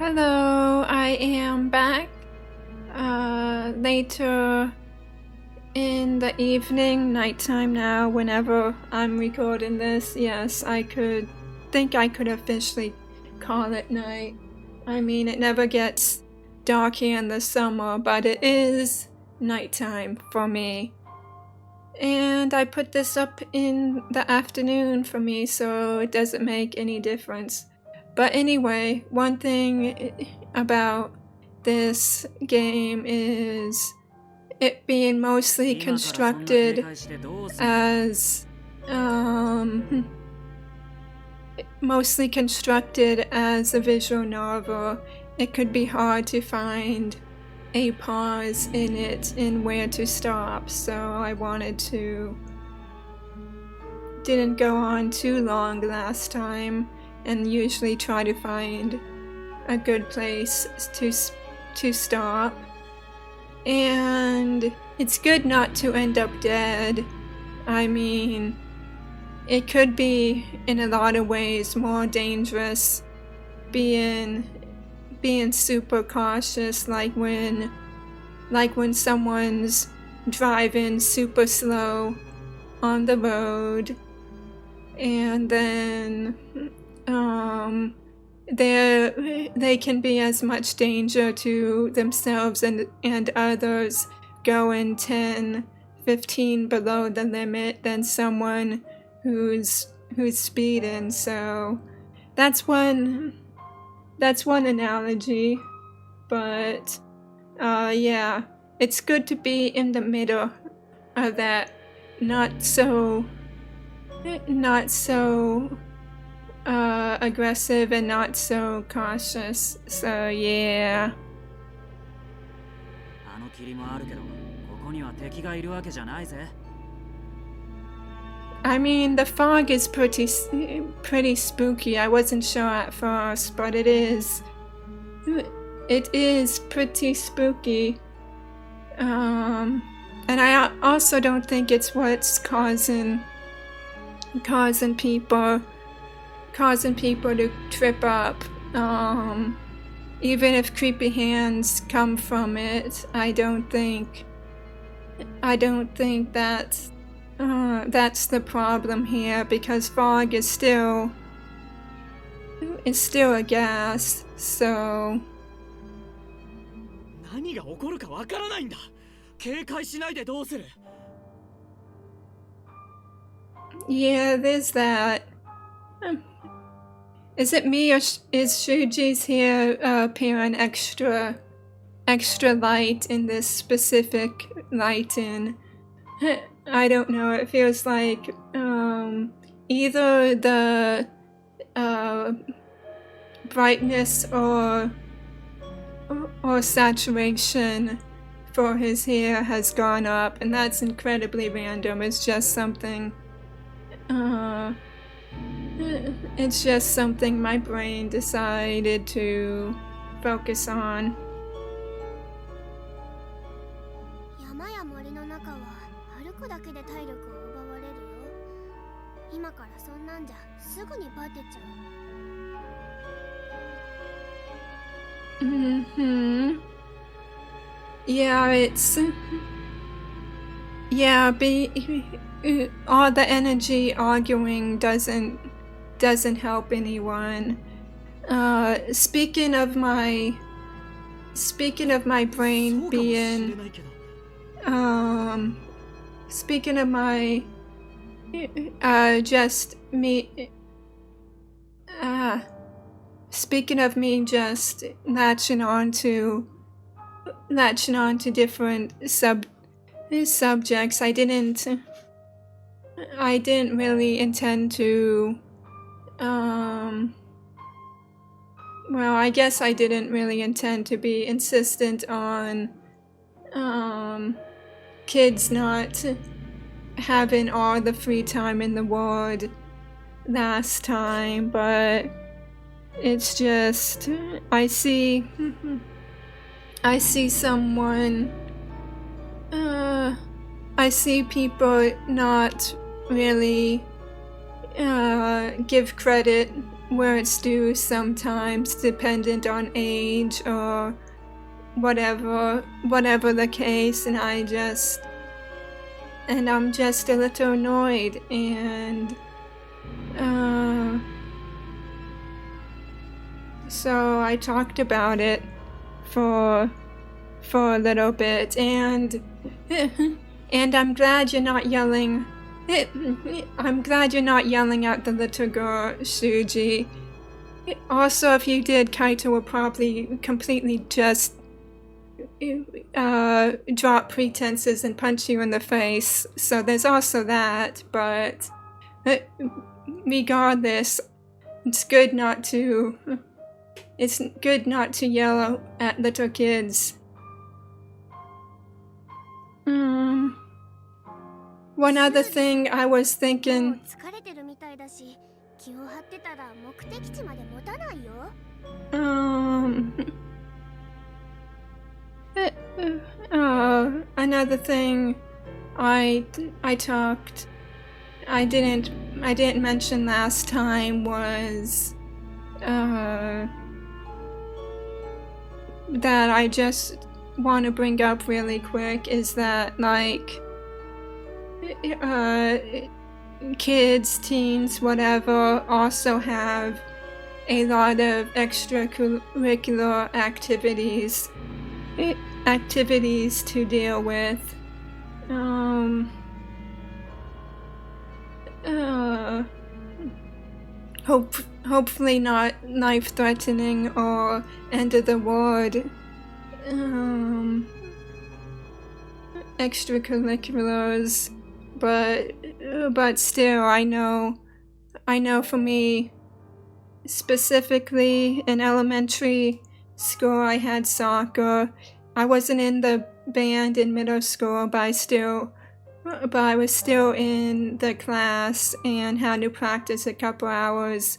Hello, I am back later in the evening, nighttime now, whenever I'm recording this. Yes, I could officially call it night. I mean, it never gets dark here in the summer, but it is nighttime for me. And I put this up in the afternoon for me, so it doesn't make any difference. But anyway, one thing about this game is it being mostly constructed as a visual novel. It could be hard to find a pause in it and where to stop, so I didn't go on too long last time, and usually try to find a good place to stop. And it's good not to end up dead. I mean, it could be in a lot of ways more dangerous being super cautious, like when someone's driving super slow on the road, and then they can be as much danger to themselves and others going 10, 15 below the limit than someone who's speeding. So that's one analogy, but yeah, it's good to be in the middle of that, not so aggressive and not so cautious. So yeah. I mean, the fog is pretty spooky. I wasn't sure at first, but it is pretty spooky. And I also don't think it's what's causing people to trip up. Even if creepy hands come from it, I don't think that's the problem here, because fog is still a gas. So yeah, there's that. Is it me, or is Shuji's hair appearing extra light in this specific lighting? I don't know. It feels like either the brightness or saturation for his hair has gone up, and that's incredibly random. It's just something my brain decided to focus on. Yeah, all the energy arguing doesn't help anyone. Speaking of my brain being speaking of my speaking of me just latching on to different subjects, I didn't really intend to well, I guess I didn't really intend to be insistent on kids not having all the free time in the world last time, but it's just I see people not really give credit words do sometimes, dependent on age or whatever the case, and I'm just a little annoyed, and so I talked about it for a little bit, and I'm glad you're not yelling. I'm glad you're not yelling at the little girl, Shuji. Also, if you did, Kaito would probably completely just drop pretenses and punch you in the face. So there's also that, but regardless, it's good not to yell at little kids. One other thing I was thinking. Another thing I didn't mention last time was that I just want to bring up really quick is that, like, kids, teens, whatever, also have a lot of extracurricular activities to deal with. Hopefully not life-threatening or end of the world extracurriculars, but still, I know for me, specifically in elementary school, I had soccer. I wasn't in the band in middle school, but I was still in the class and had to practice a couple hours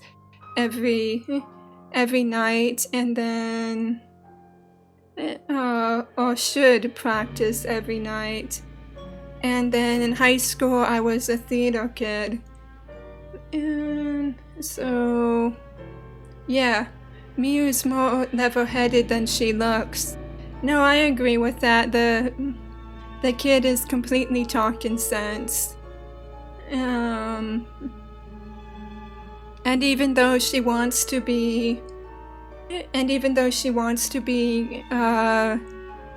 every night, and then or should practice every night. And then in high school, I was a theater kid. And so, yeah, Miyu's more level-headed than she looks. No, I agree with that. The kid is completely talking sense. And even though she wants to be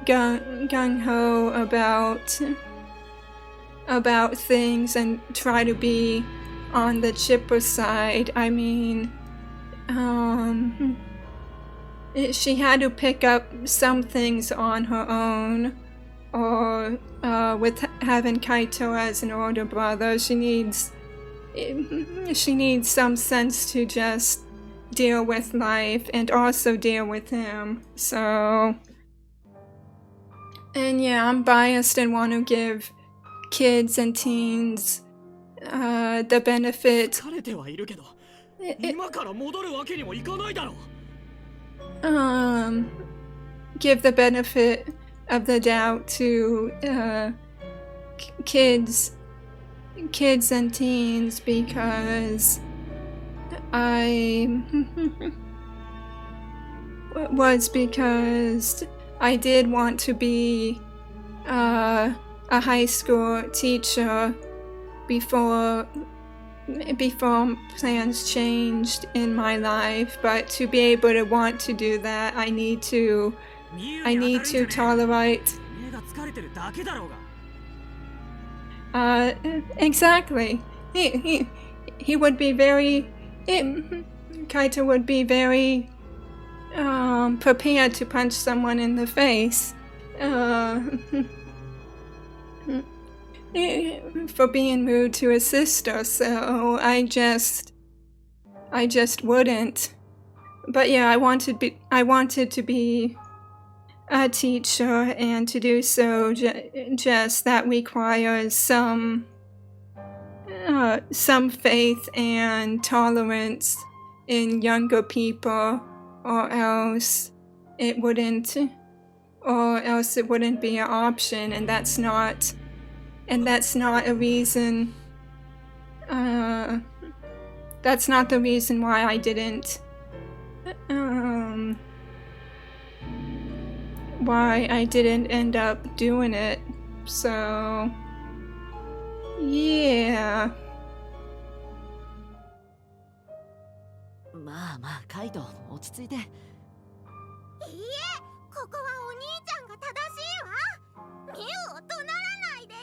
gung-ho about things and try to be on the chipper side, I mean, she had to pick up some things on her own, or with having Kaito as an older brother, she needs some sense to just deal with life and also deal with him. So, and yeah, I'm biased and want to give kids and teens the benefit give the benefit of the doubt to kids and teens, because because I did want to be a high school teacher before plans changed in my life, but to be able to want to do that, I need to tolerate. Exactly. He would be very. Kaito would be very prepared to punch someone in the face for being rude to his sister. So I just wouldn't. But yeah, I wanted to be a teacher, and to do so just that requires some faith and tolerance in younger people, or else it wouldn't be an option, and that's not a reason That's not the reason why I didn't, why I didn't end up doing it. So, yeah. まあまあカイト落ち着いて。いいえ、ここはお兄ちゃんが正しいわ。目を怒鳴らないでよ。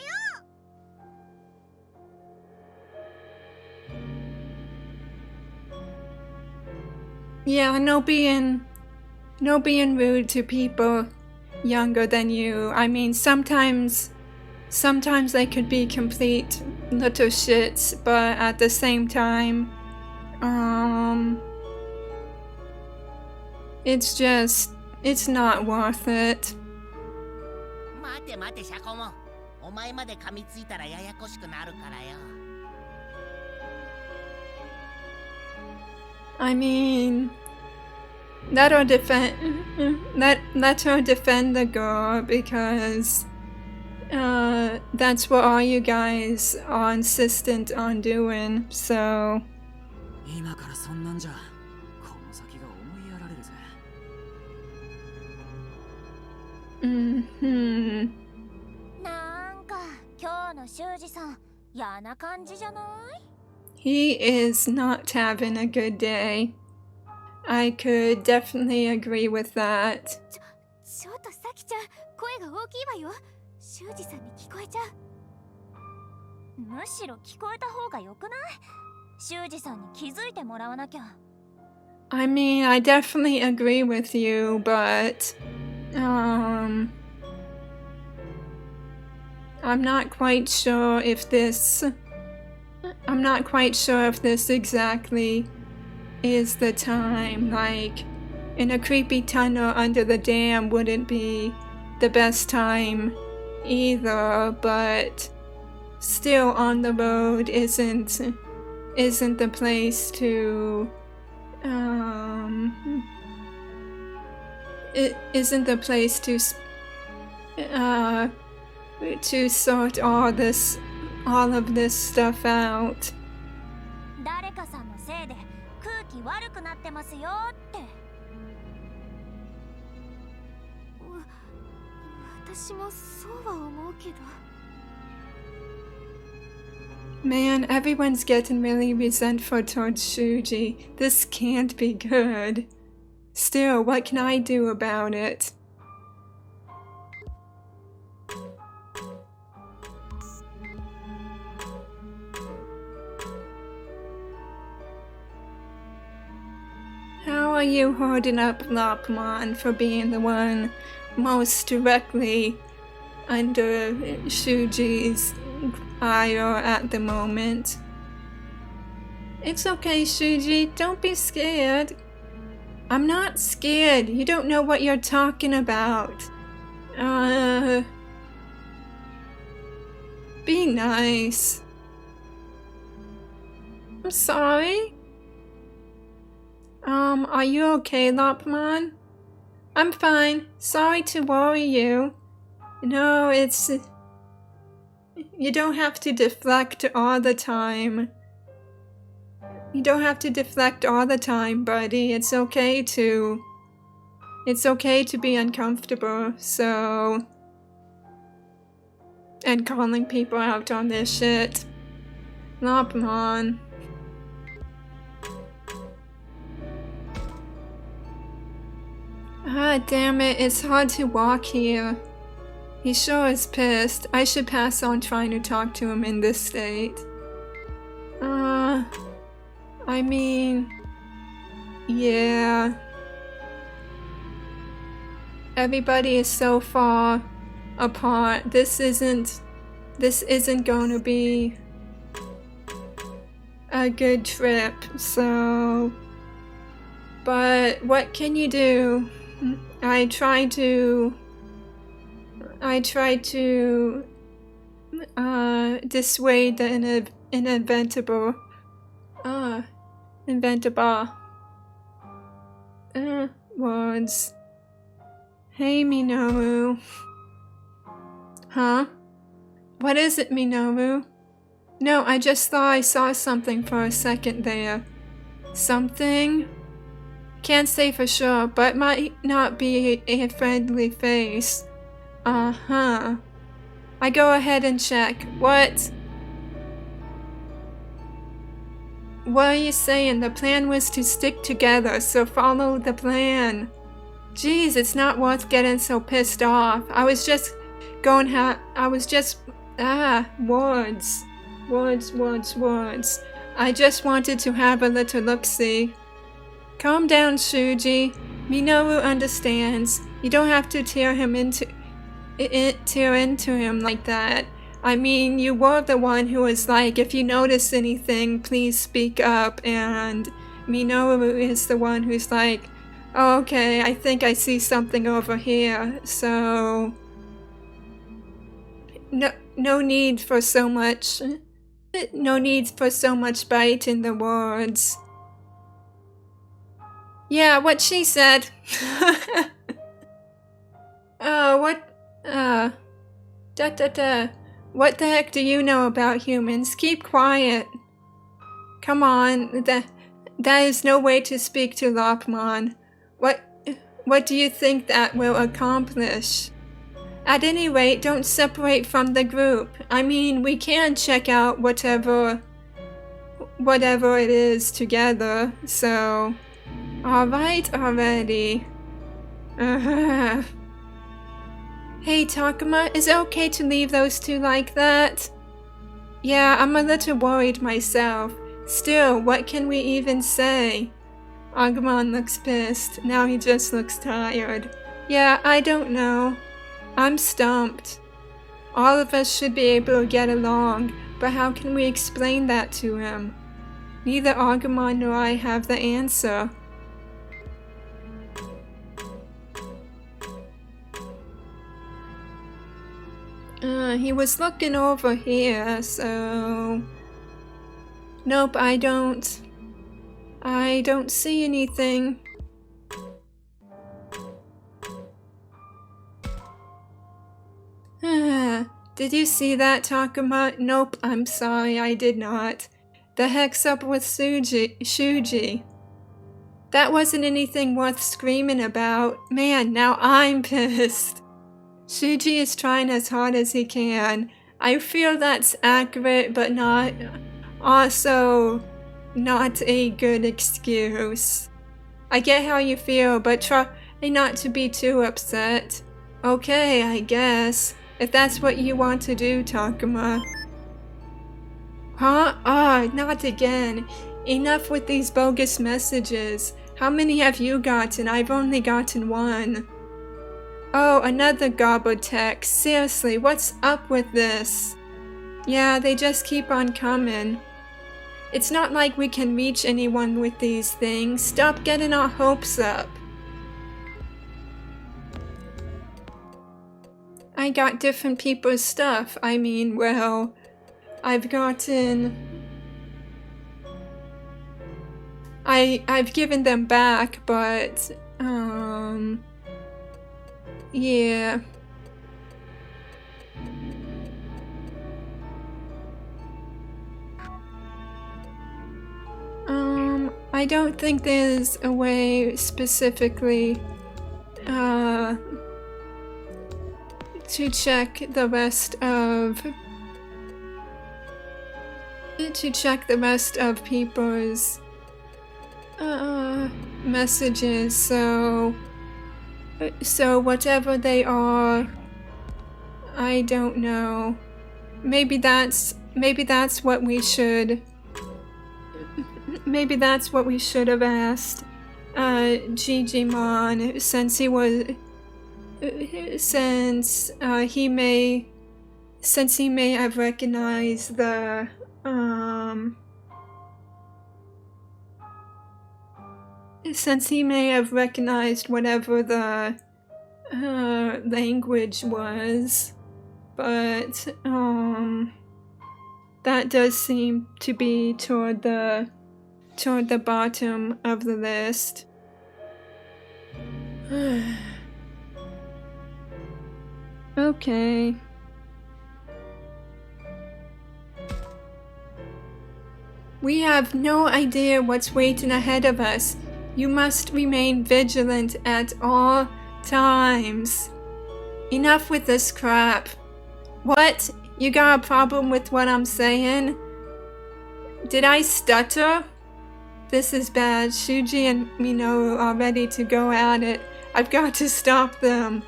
Yeah, no being rude to people younger than you. I mean, sometimes they could be complete little shits, but at the same time, it's not worth it. 待て待てシャコモン、お前まで噛みついたらややこしくなるからよ。I mean, let her defend the girl because that's what all you guys are insistent on doing. So 今からそんなんじゃこの先が思いやられるぜ。なんか今日の修二さん嫌な感じじゃない？ He is not having a good day. I could definitely agree with that. ちょっとさきちゃん、声が大きいわよ。修二さんに聞こえちゃう。むしろ聞こえた方がよくない？修二さんに気づいてもらわなきゃ。I mean, I definitely agree with you, but I'm not quite sure if this exactly is the time. Like, in a creepy tunnel under the dam wouldn't be the best time either, but still on the road isn't the place to it isn't the place to sort all of this stuff out. 誰かさんのせいで空気悪くなってますよって。私もそうは思うけど。Man, everyone's getting really resentful towards Shuji. This can't be good. Still, what can I do about it? How are you holding up, Lopmon, for being the one most directly under Shuji's ire at the moment? It's okay, Shuji. Don't be scared. I'm not scared. You don't know what you're talking about. Be nice. I'm sorry. Are you okay, Lopmon? I'm fine. Sorry to worry you. No, it's... You don't have to deflect all the time. You don't have to deflect all the time, buddy. It's okay to be uncomfortable, so... And calling people out on this shit. Lopmon. Ah, damn it, it's hard to walk here. He sure is pissed. I should pass on trying to talk to him in this state. I mean... Yeah. Everybody is so far apart. This isn't going to be a good trip, so... But what can you do? I try to dissuade the inevitable words. Hey, Minoru. Huh? What is it, Minoru? No, I just thought I saw something for a second there. something. Can't say for sure, but might not be a friendly face. Uh-huh. I go ahead and check. What? What are you saying? The plan was to stick together, so follow the plan. Jeez, it's not worth getting so pissed off. I was just words. Words. I just wanted to have a little look-see. Calm down, Shuji. Minoru understands. You don't have to tear into him like that. I mean, you were the one who was like, if you notice anything, please speak up, and Minoru is the one who's like, oh, okay, I think I see something over here, so... No need for so much bite in the words. Yeah, what she said. What the heck do you know about humans? Keep quiet. Come on, that is no way to speak to Lopmon. What do you think that will accomplish? At any rate, don't separate from the group. I mean, we can check out whatever it is together, so... Alright already. Hey Takuma, is it okay to leave those two like that? Yeah, I'm a little worried myself. Still, what can we even say? Agumon looks pissed. Now he just looks tired. Yeah, I don't know. I'm stumped. All of us should be able to get along, but how can we explain that to him? Neither Agumon nor I have the answer. He was looking over here, so... Nope, I don't see anything. Did you see that, Takuma? Nope, I'm sorry, I did not. The heck's up with Shuji? That wasn't anything worth screaming about. Man, now I'm pissed. Shuji is trying as hard as he can. I feel that's accurate, but also not a good excuse. I get how you feel, but try not to be too upset. Okay, I guess. If that's what you want to do, Takuma. Huh? Not again. Enough with these bogus messages. How many have you gotten? I've only gotten one. Oh, another gobble text. Seriously, what's up with this? Yeah, they just keep on coming. It's not like we can reach anyone with these things. Stop getting our hopes up. I got different people's stuff. I mean, well, I've given them back, but, yeah. I don't think there's a way specifically, to check the rest of people's messages, so whatever they are, I don't know. Maybe that's what we should have asked Digimon, since he may have recognized the whatever the language was, but that does seem to be toward the bottom of the list. Okay. We have no idea what's waiting ahead of us. You must remain vigilant at all times. Enough with this crap. What? You got a problem with what I'm saying? Did I stutter? This is bad. Shuji and Minoru are ready to go at it. I've got to stop them.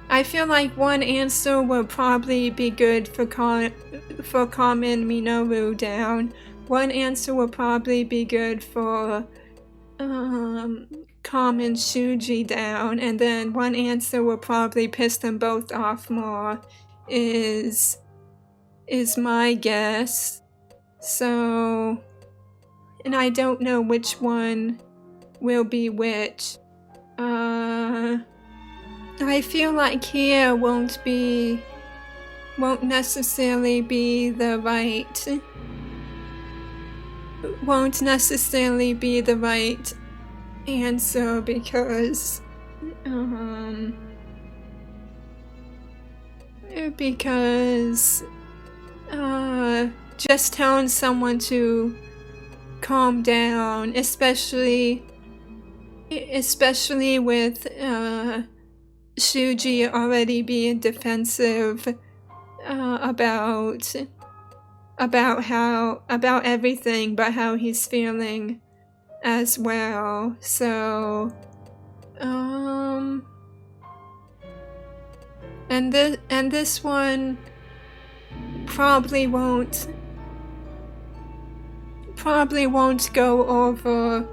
I feel like one answer will probably be good for calming Minoru down. One answer will probably be good for calming Shuji down, and then one answer will probably piss them both off more. Is my guess. So, and I don't know which one will be which. I feel like here won't necessarily be the right answer because just telling someone to calm down, especially with Shuji already being defensive about everything but how he's feeling as well. So and this one probably won't go over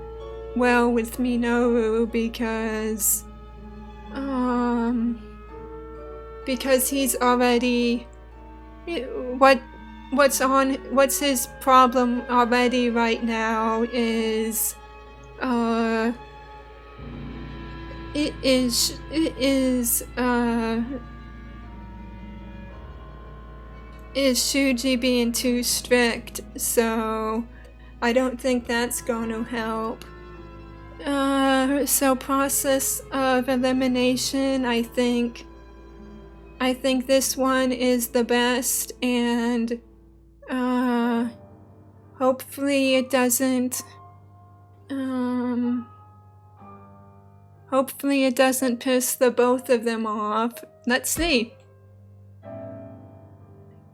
well with Minoru because he's already what's his problem already right now is Shuji being too strict, so I don't think that's gonna help. So process of elimination, I think this one is the best, and hopefully it doesn't piss the both of them off. Let's see.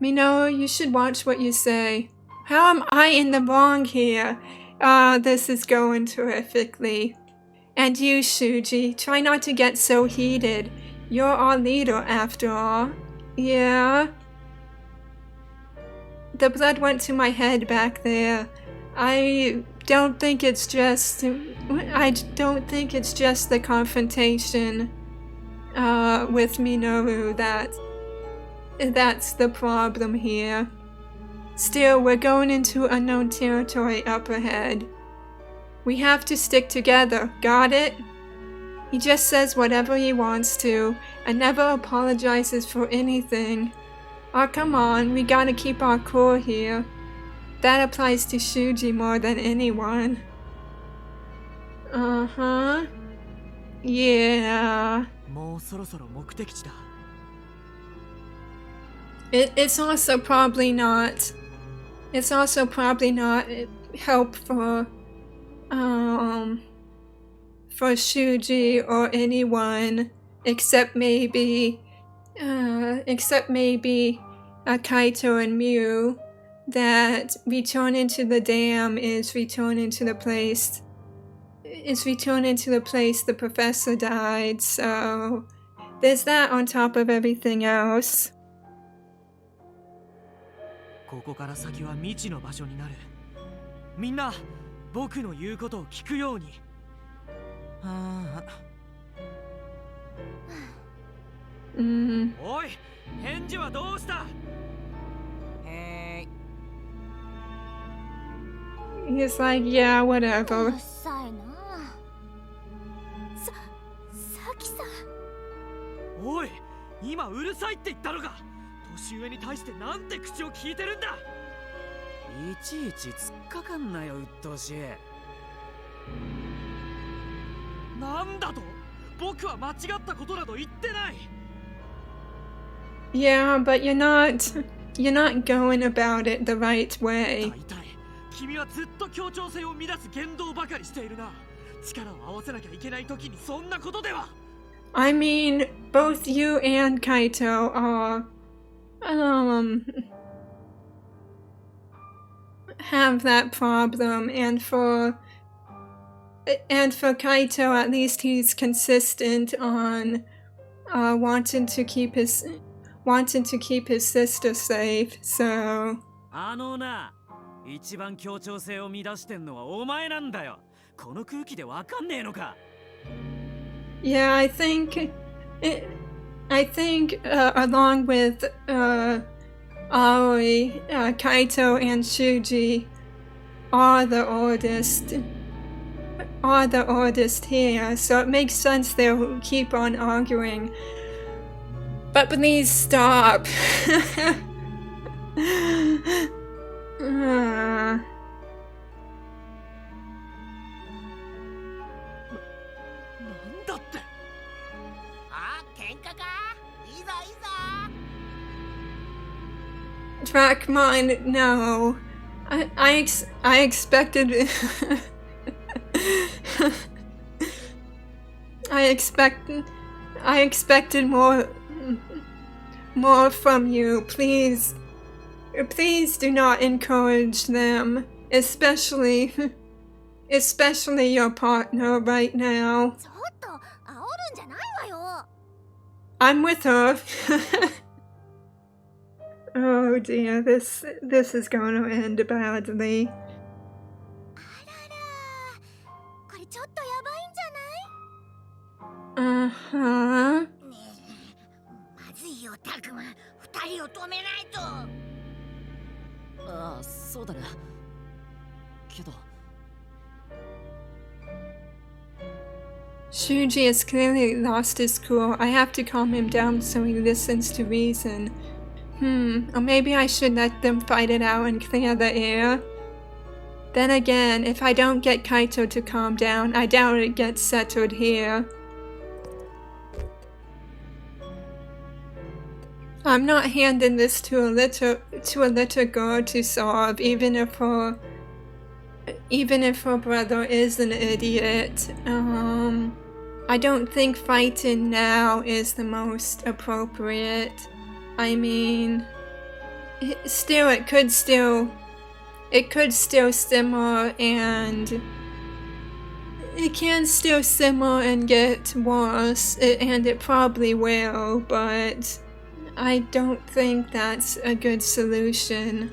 Minoru, you should watch what you say. How am I in the wrong here? This is going terrifically. And you, Shuji, try not to get so heated. You're our leader, after all. Yeah? The blood went to my head back there. I don't think it's just the confrontation with Minoru that's the problem here. Still, we're going into unknown territory up ahead. We have to stick together, got it? He just says whatever he wants to, and never apologizes for anything. Oh, come on, we gotta keep our cool here. That applies to Shuji more than anyone. Uh-huh. Yeah. It's also probably not helpful for Shuji or anyone except maybe Kaito and Miu, that returning to the dam is returning to the place the professor died, so there's that on top of everything else. ここから先は未知の場所になる。みんな、僕の言うことを聞くように。おい、返事はどうした？ He's like, yeah, whatever. おい、今うるさいって言ったのか。年上に対してなんて口を聞いてるんだ。いちいち突っかかんなよ、うっとうしい。なんだと？僕は間違ったことなど言ってない。Yeah, but you're not going about it the right way. 大体君はずっと協調性を乱す言動ばかりしているな。力を合わせなきゃいけない時にそんなことでは。I mean, both you and Kaito are, have that problem, and for Kaito, at least he's consistent on wanting to keep his sister safe. So あのな、一番協調性を乱してんのはお前なんだよ。この空気でわかんねえのか。yeah, I think along with Aoi, Kaito and Shuji are the oldest here, so it makes sense they'll keep on arguing. But please stop. uh, なんだって。あ、喧嘩か。いざいざ。 Trackmon, no. I expected I expected more from you. Please do not encourage them, especially your partner right now. ちょっと煽るんじゃないわよ。 I'm with her. Oh dear, this is going to end badly. あらら、これちょっとやばいんじゃない？ Uh-huh. ねえ、まずいよ、タクマ。二人を止めないと。ああ、そうだな。けど。 Shuji has clearly lost his cool. I have to calm him down so he listens to reason. Or maybe I should let them fight it out and clear the air. Then again, if I don't get Kaito to calm down, I doubt it gets settled here. I'm not handing this to a little girl to solve, even if her brother is an idiot. I don't think fighting now is the most appropriate. I mean, it could still simmer, and it can still simmer and get worse, and it probably will, but I don't think that's a good solution.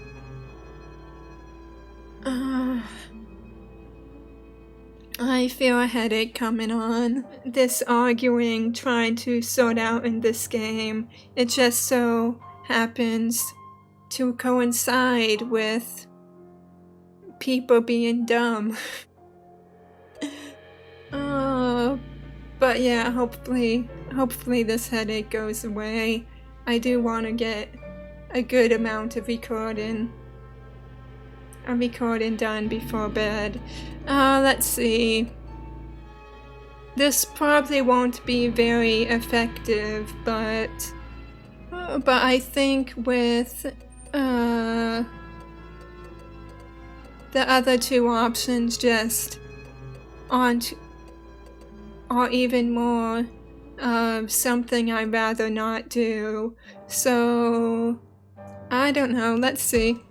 I feel a headache coming on. This arguing, trying to sort out in this game, it just so happens to coincide with people being dumb. But yeah, hopefully this headache goes away. I do want to get a good amount of recording done before bed. Let's see. This probably won't be very effective, but I think with the other two options just are even more something I'd rather not do. So I don't know. Let's see.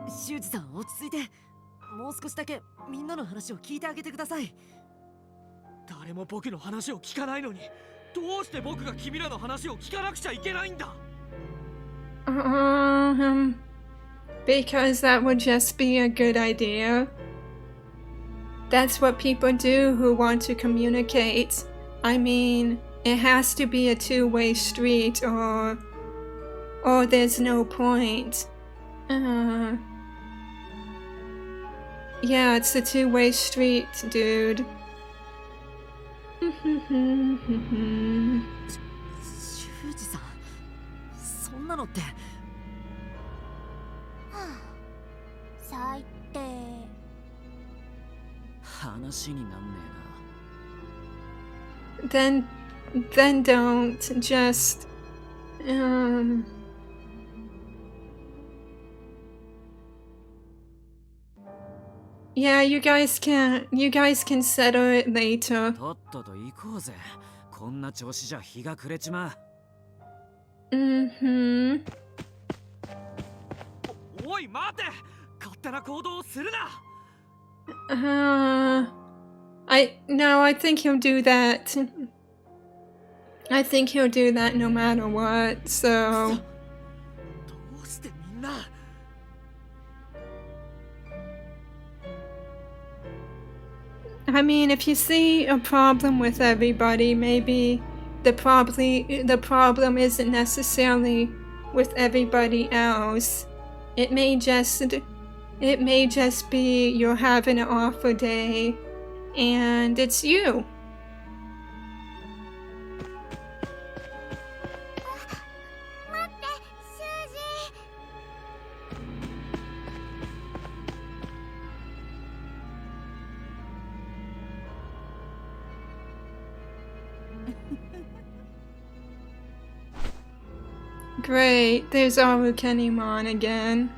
修二さん、落ち着いて。もう少しだけみんなの話を聞いてあげてください。誰も僕の話を聞かないのに、どうして僕が君らの話を聞かなくちゃいけないんだ。Because that would just be a good idea. That's what people do who want to communicate. I mean, it has to be a two-way street, or there's no point. Yeah, it's a two-way street, dude. 修二さん、そんなのって。はあ、最低。話になんねえな。Then don't just Yeah, you guys can settle it later. とっとと行こうぜ。こんな調子じゃ日が暮れちまう。Mm-hmm. おい待て、勝手な行動をするな。I think he'll do that. I think he'll do that no matter what, so... どうしてみんな。I mean, if you see a problem with everybody, maybe the problem isn't necessarily with everybody else. It may just be you're having an awful day, and it's you. 待ってシュウジ。Great, there's Arukenimon again.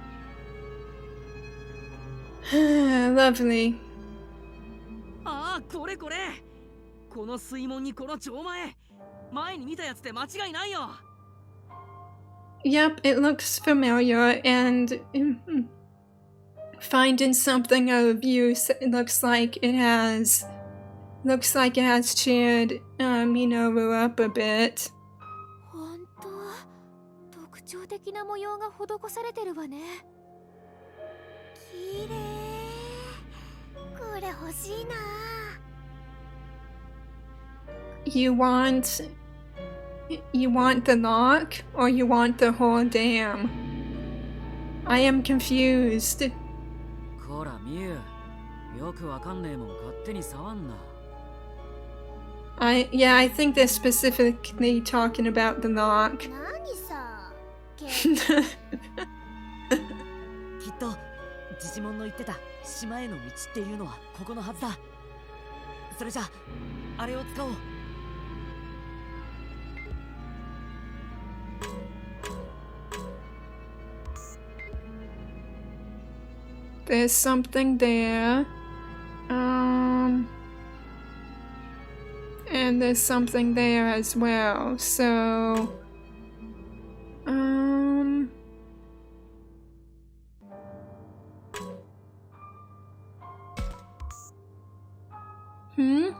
Lovely. ああ、これこれ。この水門にこの錠前。前に見たやつで間違いないよ。Yep, it looks familiar, and finding something of use, it looks like it has cheered Minoru up a bit. ほんと特徴的な模様が施されてるわね。きれい。これ欲しいな。You want the lock, or you want the whole dam? I am confused. こらミュウ、よくわかんねえもん勝手に触んな。I think they're specifically talking about the lock. 何さ。きっとジジモンの言ってた島への道っていうのはここのはずだ。それじゃあれを使おう。There's something there. And there's something there as well. So,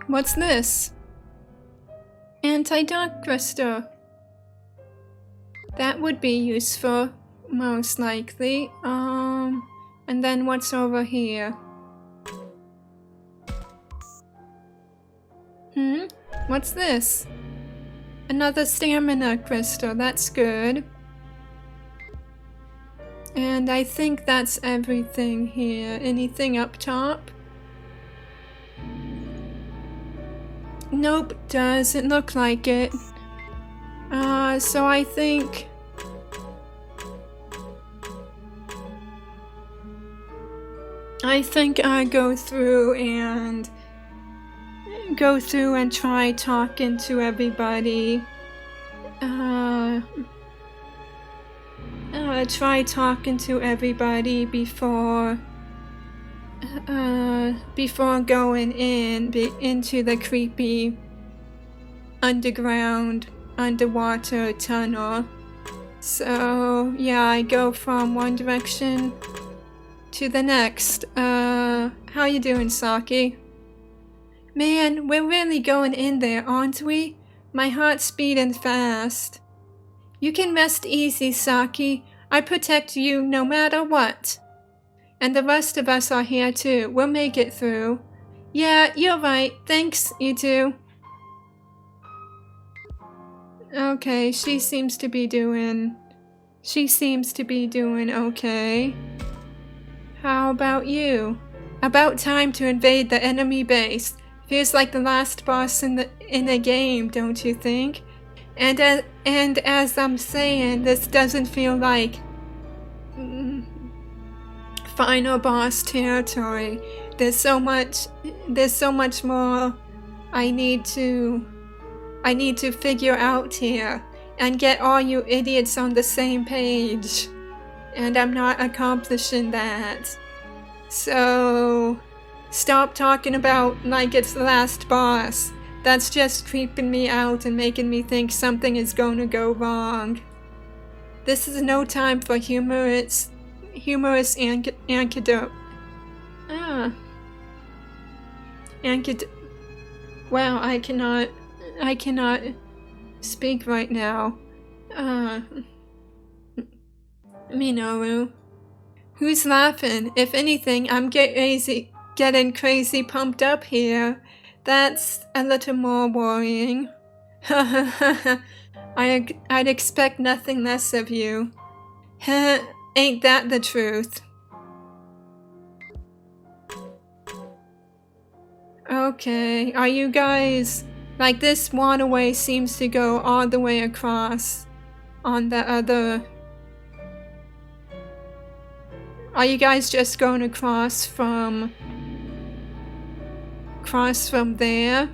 what's this? Anti-dark crystal. That would be useful, most likely. And then what's over here? What's this? Another stamina crystal, that's good. And I think that's everything here. Anything up top? Nope, doesn't look like it. So I think I go through and try talking to everybody. Try talking to everybody before going into the creepy underwater tunnel. So yeah, I go from one direction to the next. How you doing, Saki? Man, we're really going in there, aren't we? My heart's beating fast. You can rest easy, Saki. I protect you no matter what. And the rest of us are here too. We'll make it through. Yeah, you're right. Thanks, you two. Okay, she seems to be doing okay. How about you? About time to invade the enemy base. Feels like the last boss in the game, don't you think? And as I'm saying, this doesn't feel like final boss territory. There's so much more I need to figure out here and get all you idiots on the same page. And I'm not accomplishing that. So stop talking about like it's the last boss. That's just creeping me out and making me think something is going to go wrong. This is no time for humorous anecdote. Wow, I cannot speak right now. Minoru. Who's laughing? If anything, I'm getting crazy pumped up here. That's a little more worrying. I'd expect nothing less of you. Ain't that the truth? Okay, are you guys... Like, this waterway seems to go all the way across on the other... Are you guys just going across from there?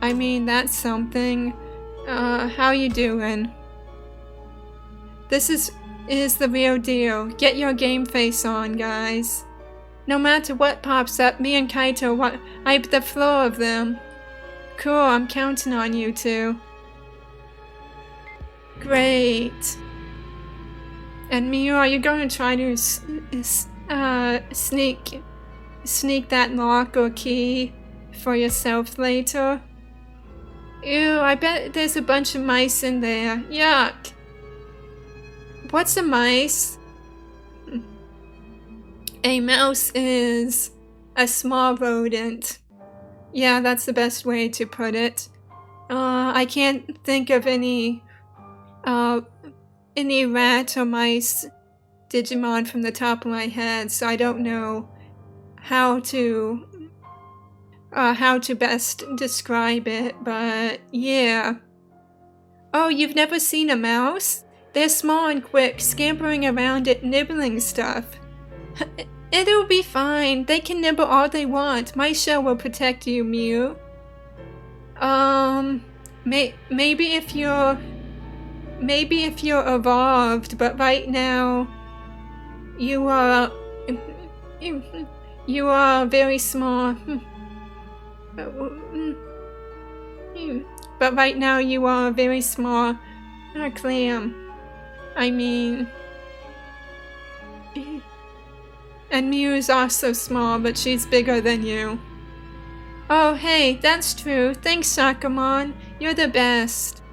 I mean, that's something. How you doing? This is the real deal. Get your game face on, guys. No matter what pops up, me and Kaito wipe the floor of them. Cool, I'm counting on you two. Great. And Miu, are you going to try to sneak that lock or key for yourself later? Ew, I bet there's a bunch of mice in there. Yuck. What's a mice? A mouse is a small rodent. Yeah, that's the best way to put it. I can't think of any rat or mice Digimon from the top of my head, so I don't know how to best describe it, but yeah. Oh, you've never seen a mouse? They're small and quick, scampering around it, nibbling stuff. It'll be fine. They can nibble all they want. My shell will protect you, Miu. Maybe if you're evolved, but right now you are very small. But right now you are a very small clam. I mean, and Miu is also small, but she's bigger than you. Oh hey, that's true. Thanks, Sakamon. You're the best.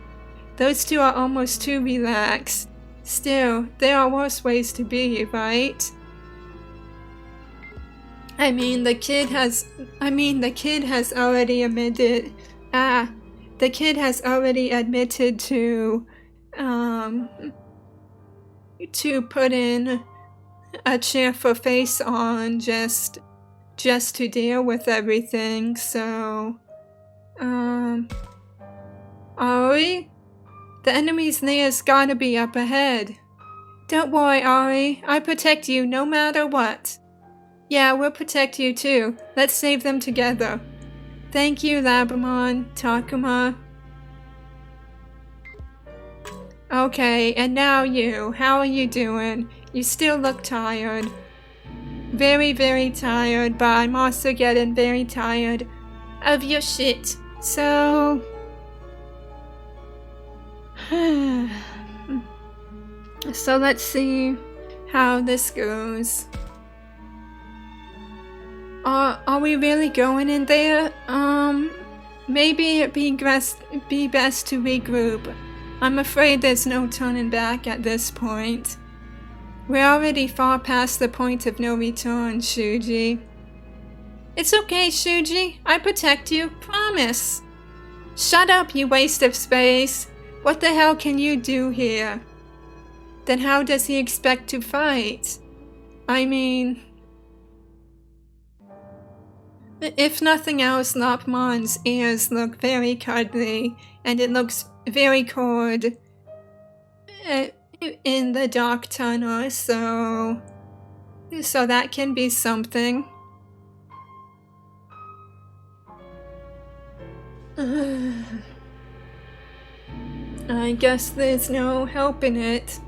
Those two are almost too relaxed. Still, there are worse ways to be, right? I mean, the kid has already admitted. The kid has already admitted to putting a cheerful face on just to deal with everything. So, Ari, the enemy's near's gotta be up ahead. Don't worry, Ari. I protect you no matter what. Yeah, we'll protect you too. Let's save them together. Thank you, Labramon, Takuma. Okay, and now you. How are you doing? You still look tired. Very, very tired, but I'm also getting very tired of your shit. So... So let's see how this goes. Are we really going in there? Maybe it'd be best to regroup. I'm afraid there's no turning back at this point. We're already far past the point of no return, Shuji. It's okay, Shuji. I protect you. Promise. Shut up, you waste of space. What the hell can you do here? Then how does he expect to fight? I mean... If nothing else, Lopmon's ears look very cuddly, and it looks very cold in the dark tunnel, so that can be something. I guess there's no helping it.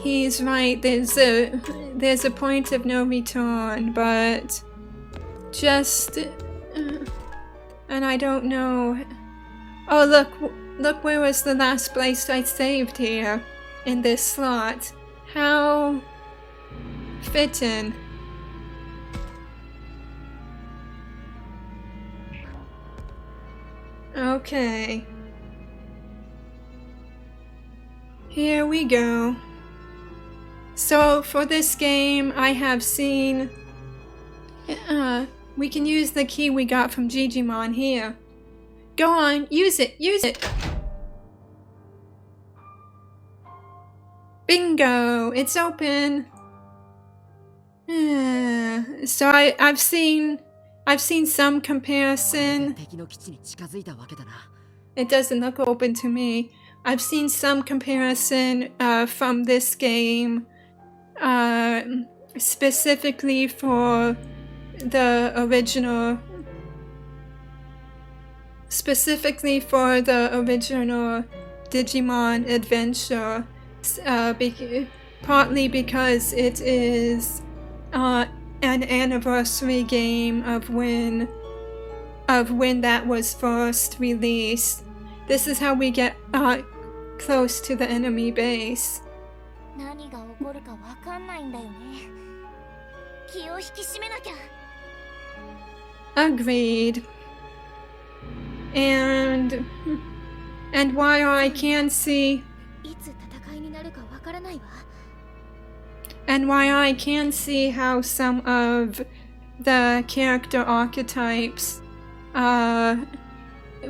He's right. There's a point of no return, but just and I don't know. Oh, look where was the last place I saved here in this slot. How fitting. Okay. Here we go. So for this game, I have seen we can use the key we got from Digimon here. Go on, use it. Bingo, it's open. So I've seen some comparison. 敵の基地に近づいたわけだな。 It doesn't look open to me. I've seen some comparison from this game specifically for the original Digimon adventure, partly because it is an anniversary game of when that was first released. This is how we get close to the enemy base. 何が起こるかわかんないんだよね。気を引き締めなきゃ。 Agreed. And while I can see いつ戦いになるかわからないわ。 and while I can see how some of the character archetypes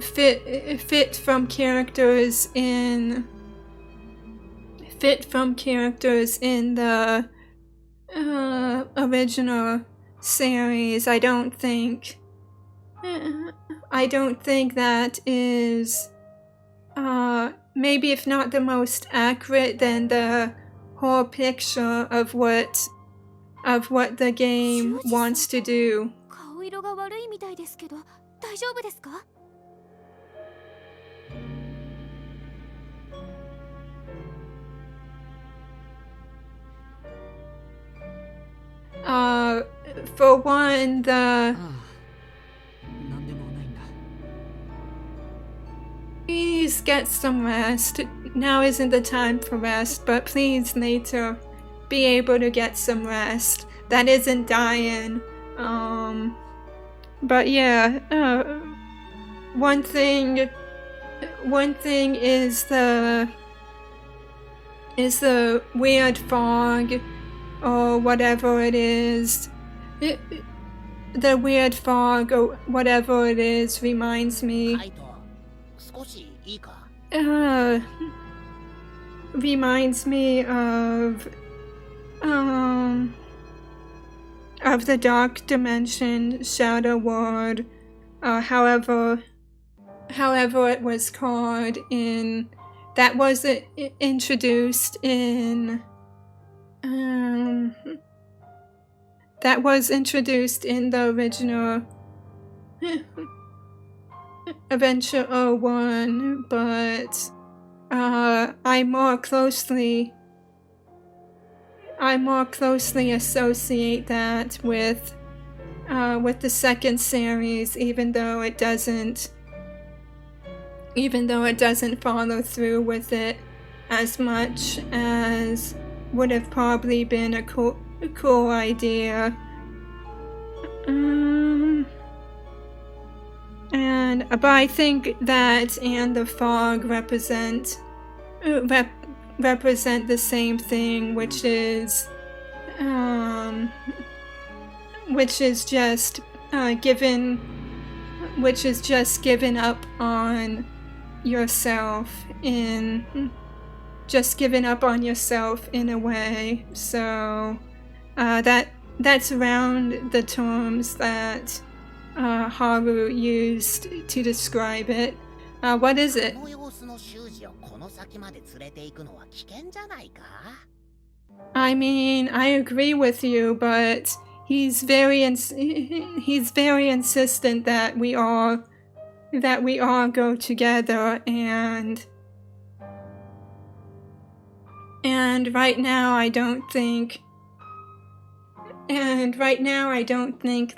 fit from characters in the original series, I don't think that is maybe if not the most accurate, then the whole picture of what the game wants to do. 顔色が悪いみたいですけど、大丈夫ですか？ For one, the ああ、なんでもないんだ。 please get some rest. Now isn't the time for rest, but please later be able to get some rest. That isn't dying. But yeah, one thing is the weird fog or whatever it is. The weird fog or whatever it is reminds me. カイト、少しいいか？ Reminds me of the Dark Dimension Shadow World, however it was called in that was introduced in the original Adventure 01, but I more closely associate that with the second series, even though it doesn't follow through with it as much as would have probably been a cool idea. But I think that and the fog represent the same thing, which is just given up on yourself in a way. So that's around the terms that Haru used to describe it. What is it? この様子の修二をこの先まで連れて行くのは危険じゃないか？ I mean, I agree with you, but he's very insistent that we all go together, and And right now I don't think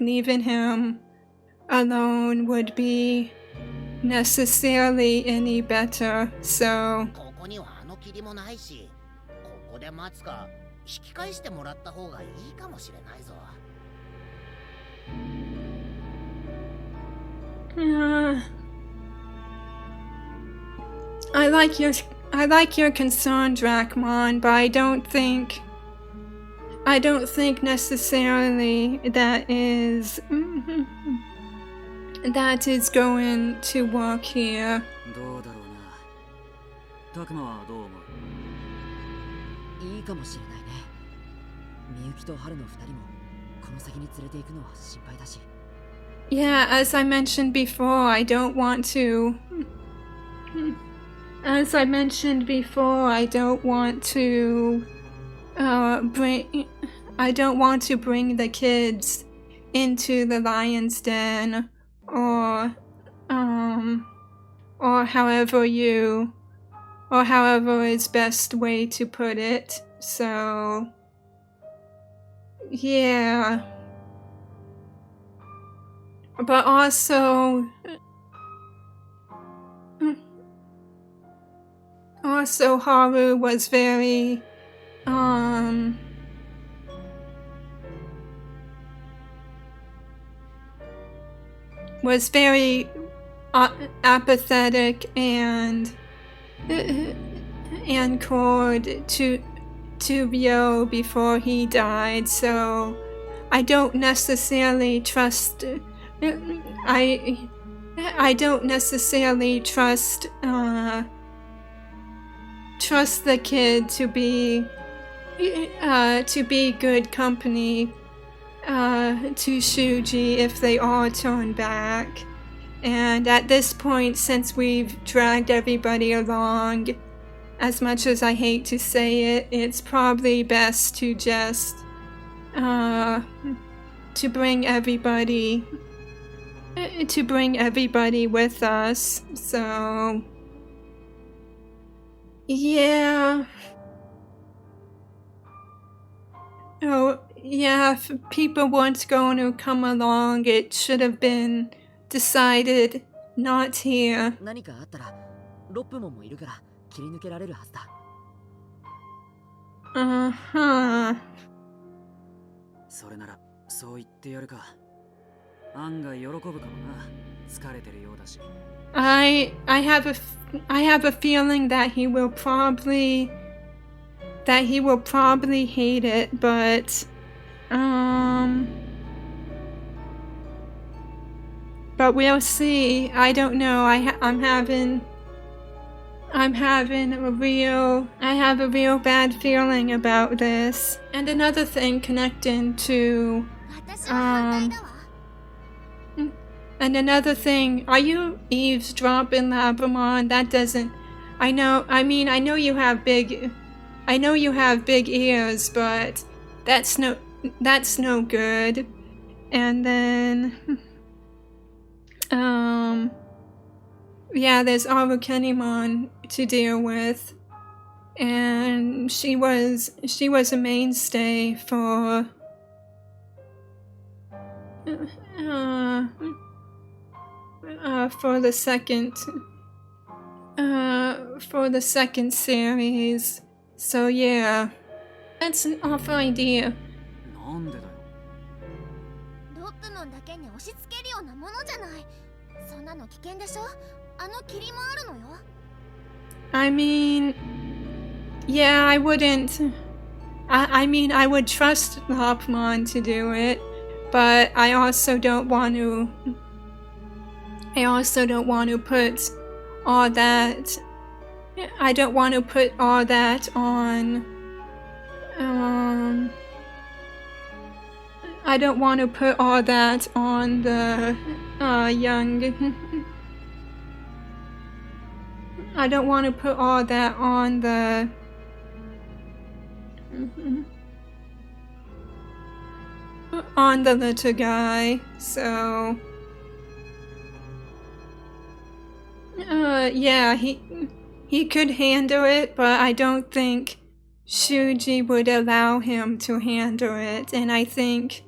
leaving him alone would be necessarily any better. So ここにはあの霧もないし、ここで待つか引き返してもらった方がいいかもしれないぞ。I like your concern, Drachmon, but I don't think necessarily that is going to work here. どうだろうな。タクマはどう思う？いいかもしれないね。みゆきと春の二人もこの先に連れて行くのは心配だし。Yeah, as I mentioned before, I don't want to bring the kids into the lion's den, or however is best way to put it. So yeah. But also Haru was very apathetic and cold to Ryo before he died, so I don't necessarily trust trust the kid to be good company to Shuji if they all turn back. And at this point, since we've dragged everybody along, as much as I hate to say it, it's probably best to just to bring everybody with us. So yeah. Oh yeah, if people weren't going to come along, it should have been decided not here. 何かあったらロップモンもいるから切り抜けられるはずだ。Uh-huh. それならそう言ってやるか。案外喜ぶかもな。疲れてるようだし。I have a feeling that he will probably hate it, but we'll see. I don't know. I have a real bad feeling about this. And another thing connecting to 私は反対だわ。 and another thing, are you eavesdropping, Labramon? That doesn't. I know you have big ears, but that's no good. And then, yeah, there's Arukenimon to deal with, and she was a mainstay for. For the second series. So yeah, that's an awful idea. なんでだよ。ロップモンだけに押し付けるようなものじゃない。そんなの危険でしょ。あの霧もあるのよ。I mean, yeah, I wouldn't. I mean, I would trust Lopmon to do it, but I also don't want to put all that. I don't want to put all that on. I don't want to put all that on the young. I don't want to put all that on the. On the little guy, so. Yeah, he could handle it, but I don't think Shuji would allow him to handle it, and I think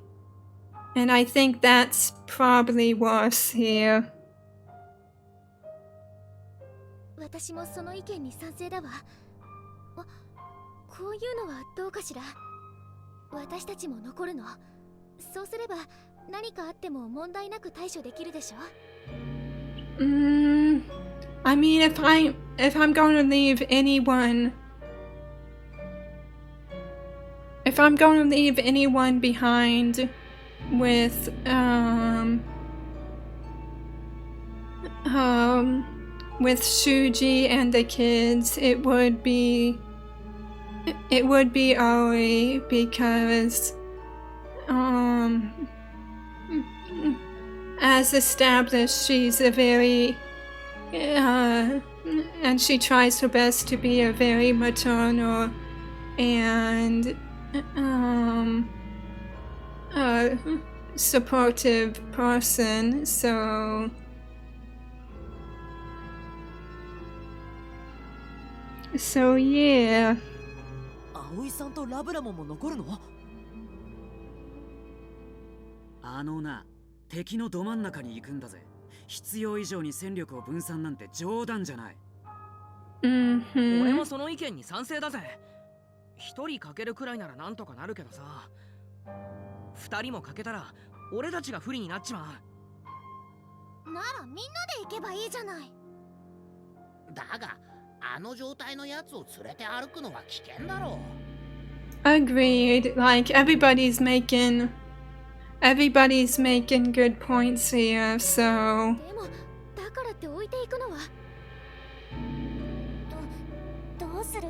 that's probably worse here. 私もその意見に賛成だわ。こういうのはどうかしら。私たちも残るの。そうすれば何かあっても問題なく対処できるでしょ。I mean, if I'm going to leave anyone behind with Shuji and the kids, it would be Aoi, because as established, she's a very and she tries her best to be a very maternal and supportive person, so yeah. 葵さんとラブラモンも残るの？あのな、敵のど真ん中に行くんだぜ。必要以上に戦力を分散なんて冗談じゃない。俺もその意見に賛成だぜ。一人かけるくらいならなんとかなるけどさ、二人もかけたら俺たちが不利になっちまう。ならみんなで行けばいいじゃない。だがあの状態のやつを連れて歩くのは危険だろう。 Agreed. Like everybody's making good points here, so でもだからって置いていくのは。どうする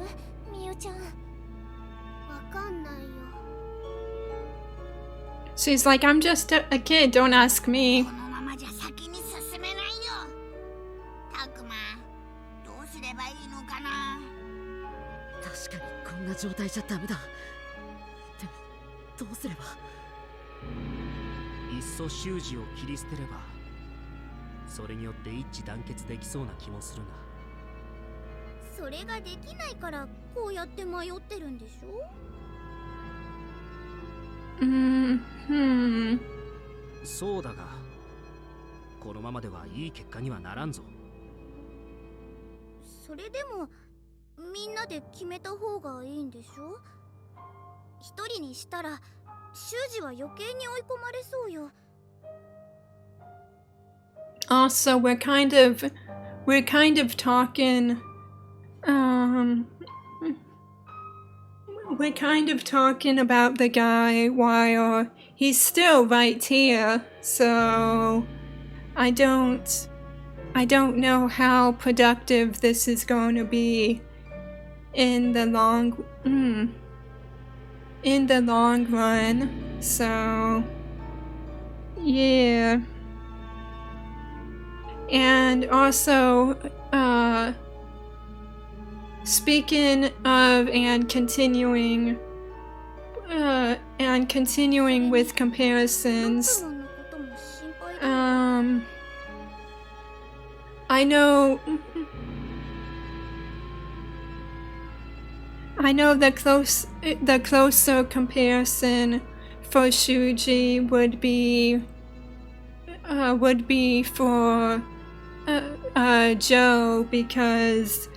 みゆちゃん。わかんないよ。 she's like, I'm just a kid, don't ask me. このままじゃ先に進めないよ。たくま、どうすればいいのかな。確かにこんな状態じゃダメだ。でもどうすれば。いっそ習字を切り捨てれば、それによって一致団結できそうな気もするな。それができないからこうやって迷ってるんでしょ。そうだが、このままではいい結果にはならんぞ。それでもみんなで決めた方がいいんでしょ。一人にしたら習字は余計に追い込まれそうよ。Also, we're kind of talking we're kind of talking about the guy while he's still right here, so I don't know how productive this is going to be in the long run. So yeah. And also, speaking of and continuing with comparisons, I know the closer comparison for Shuji would be for Joe, because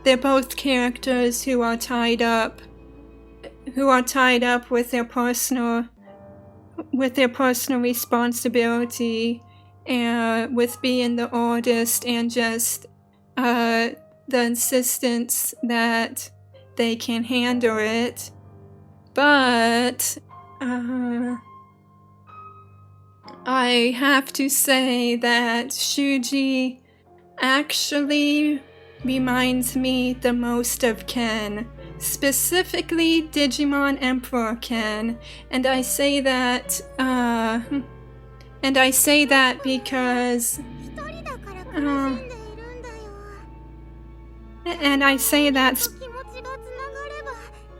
they're both characters who are tied up with their personal responsibility, and with being the oldest, and just the insistence that they can handle it. But I have to say that Shuji actually reminds me the most of Ken, specifically Digimon Emperor Ken, and I say that because and I say that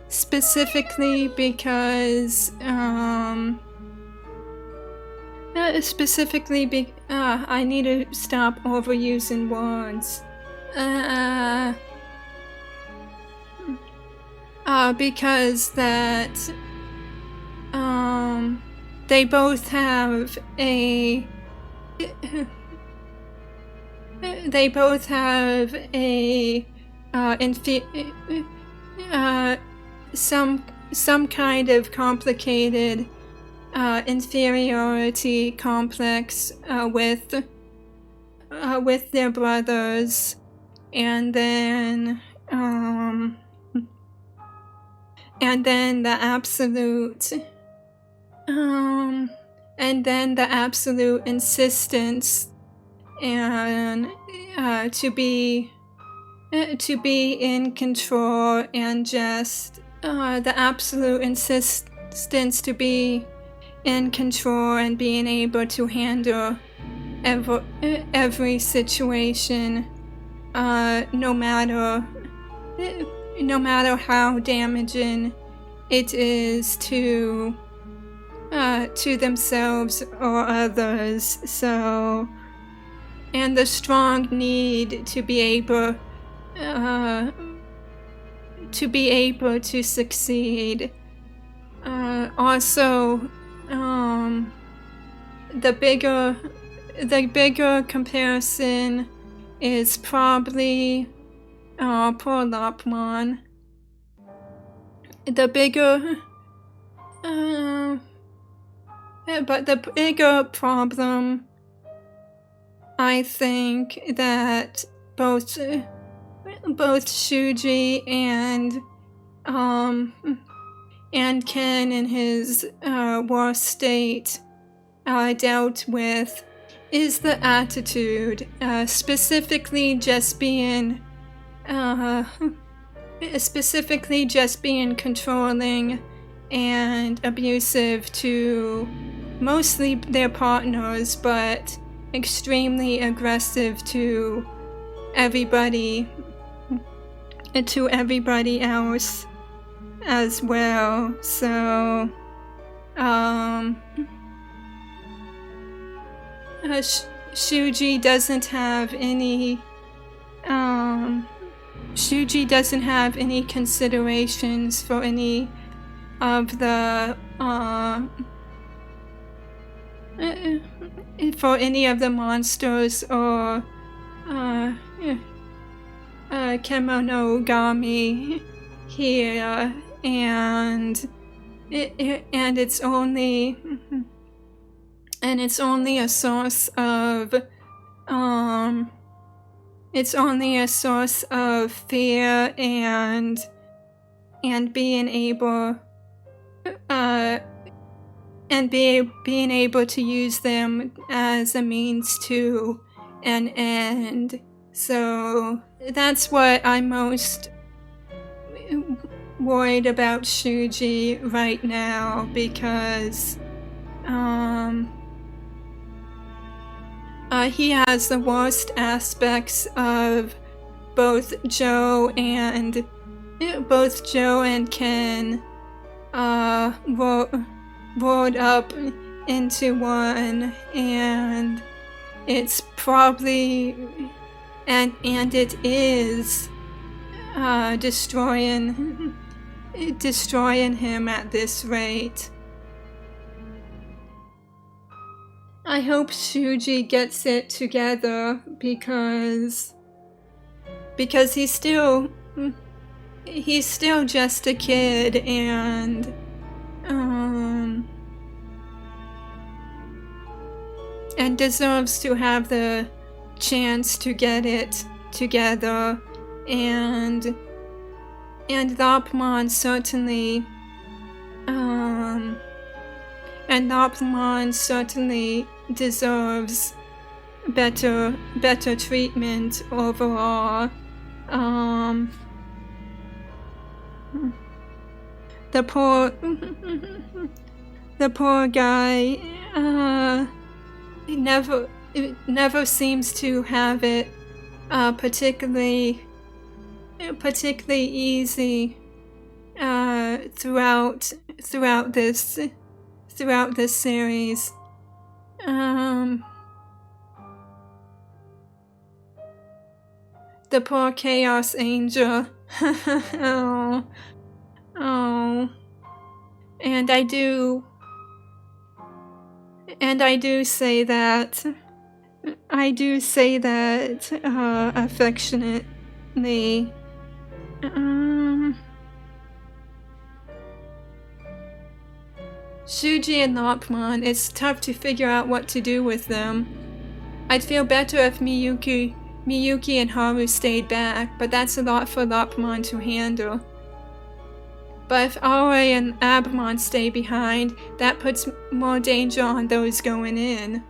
specifically because I need to stop overusing words. because that they both have a some kind of complicated inferiority complex with their brothers, and then the absolute insistence and to be in control, and just the absolute insistence to be in control and being able to handle every situation, no matter how damaging it is to themselves or others. So, and the strong need to be able to succeed. Also, the bigger comparison is probably poor Lopmon. But the bigger problem, I think, that both Shuji and Ken in his war state dealt with, is the attitude, specifically just being controlling and abusive to mostly their partners, but extremely aggressive to everybody else as well. So Shuji doesn't have any considerations for any of the monsters or Kemonogami here, and it's only a source of fear and being able to use them as a means to an end. So that's what I'm most worried about Shuji right now, because he has the worst aspects of both Joe and Ken rolled up into one, and it's probably and it is destroying him at this rate. I hope Shuji gets it together, because he's still just a kid, and deserves to have the chance to get it together, and Lopmon certainly deserves better treatment overall. The poor guy never seems to have it particularly easy throughout this series. The poor Chaos Angel. Oh. Oh. And I do say that. I do say that affectionately. Shuji and Lopmon, it's tough to figure out what to do with them. I'd feel better if Miyuki and Haru stayed back, but that's a lot for Lopmon to handle. But if Aoi and Abamon stay behind, that puts more danger on those going in.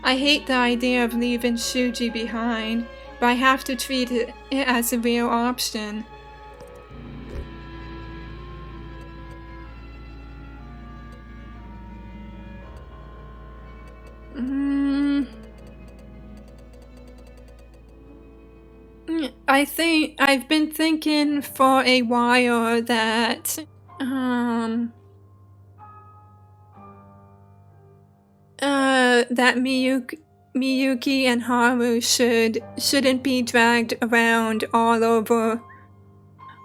I hate the idea of leaving Shuji behind, but I have to treat it as a real option. I've been thinking for a while that that Miyuki and Haru shouldn't be dragged around all over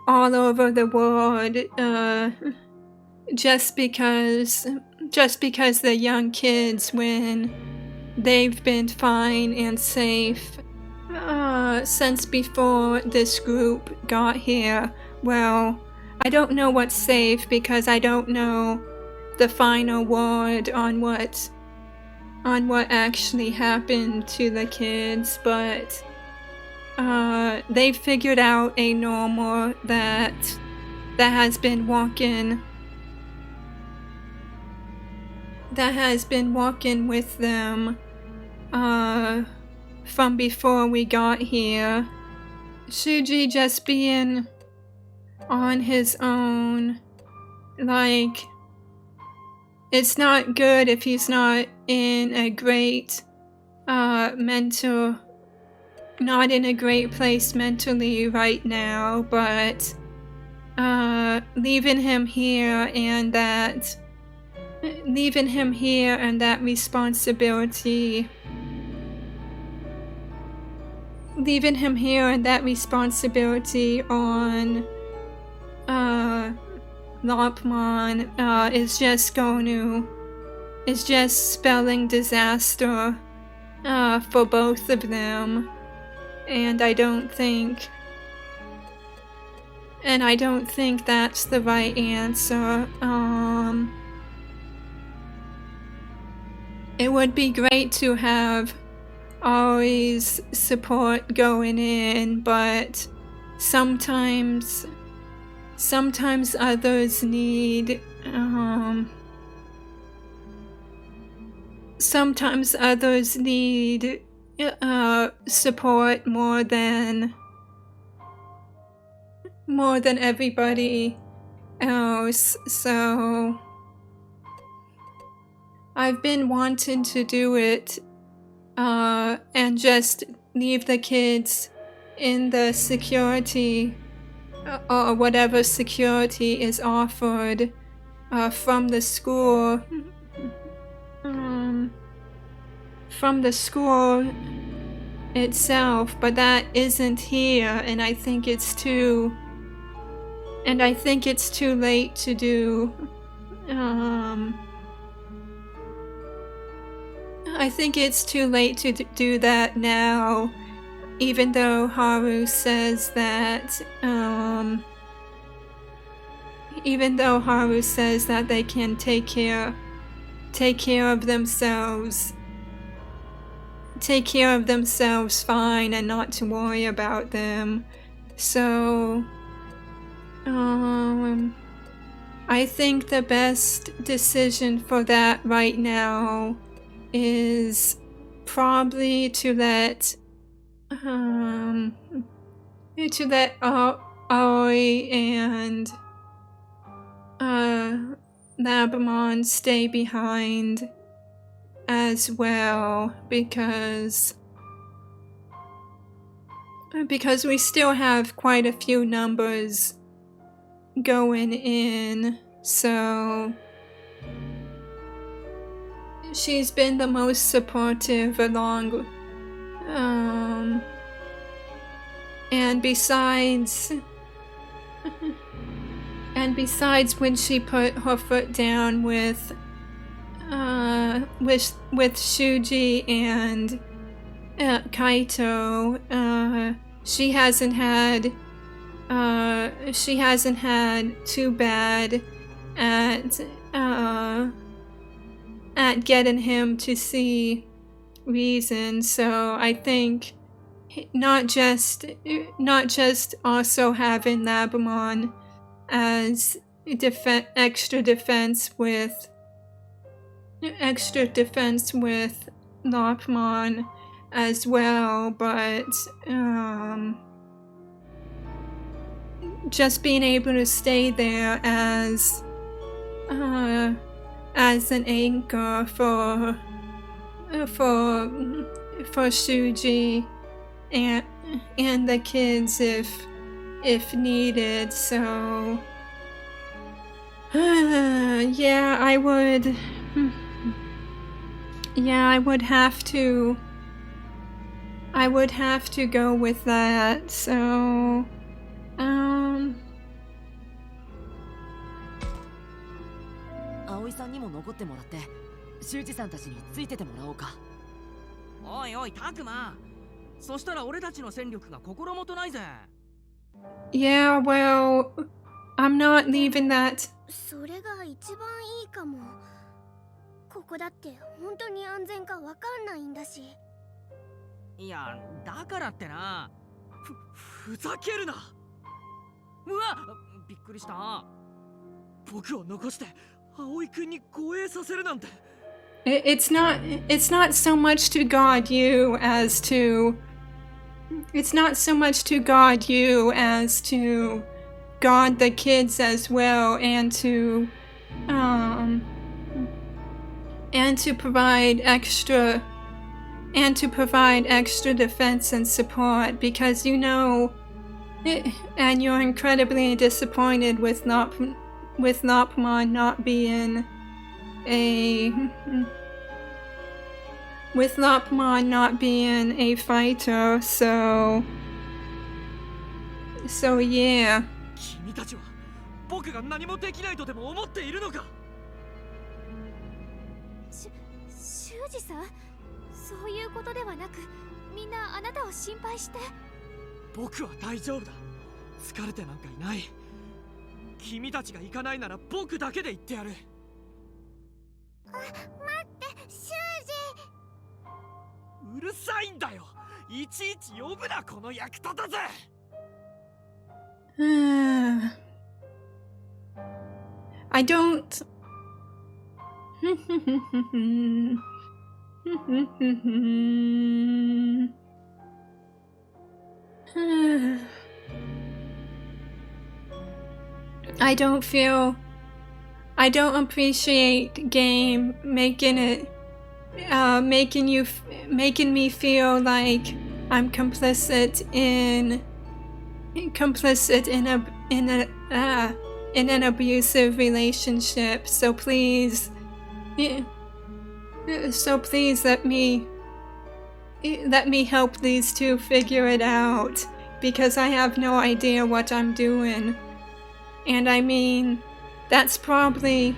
the world just because they're young kids when they've been fine and safe since before this group got here. Well, I don't know what's safe because I don't know the final word on what actually happened to the kids, but they figured out a normal that has been walking with them from before we got here. Shuji just being on his own, like, it's not good if he's not in a great not in a great place mentally right now, but leaving him here and that responsibility on Lopmon is just spelling disaster for both of them, and I don't think that's the right answer. It would be great to have always support going in, but sometimes others need support more than everybody else. So I've been wanting to do it and just leave the kids in the security or whatever security is offered from the school itself, but that isn't here, and I think it's too late to do. I think it's too late to do that now, even though Haru says that they can take care of themselves fine and not to worry about them. So I think the best decision for that right now is probably to let Aoi and Labamon stay behind as well, because we still have quite a few numbers going in, so she's been the most supportive along, and besides And besides, when she put her foot down with Shuji and Kaito, she hasn't had too bad at getting him to see reason. So I think not just also having Labramon as extra defense with Lopmon as well, but just being able to stay there as an anchor for Shuji and the kids if needed. So yeah, I would have to go with that. So葵さんにも残ってもらって修二さんたちについててもらおうか。おいおいタクマ、そしたら俺たちの戦力が心もとないぜ。 Yeah, well, I'm not leaving that. それが一番いいかも。ここだって本当に安全かわかんないんだし。いや、だからってな。ふざけるな。うわ、びっくりした。僕を残して葵くんに護衛させるなんて。It's not so much to guard you as to guard the kids as well, and to provide extra defense and support, because you know, and you're incredibly disappointed with Lopmon not being a fighter. So yeah. 君たちは僕が何もできないとでも思っているのか。修二さん、そういうことではなく、みんなあなたを心配して。僕は大丈夫だ。疲れてなんかいない。君たちが行かないなら僕だけで行ってやる。待って、修二。うるさいんだよ。いちいち呼ぶな、この役立たず。I don't. I don't appreciate game making me feel like I'm complicit in an abusive relationship. So please let me help these two figure it out, because I have no idea what I'm doing. And I mean, that's probably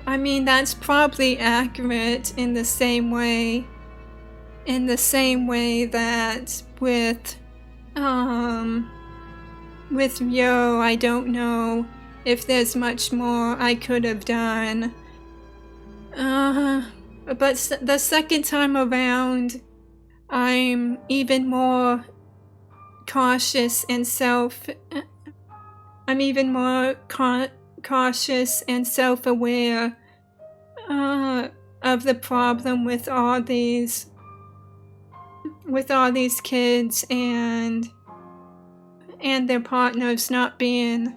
accurate in the same way that with Yo, I don't know if there's much more I could have done. But the second time around, I'm even more cautious and self-aware of the problem with all these kids and their partners not being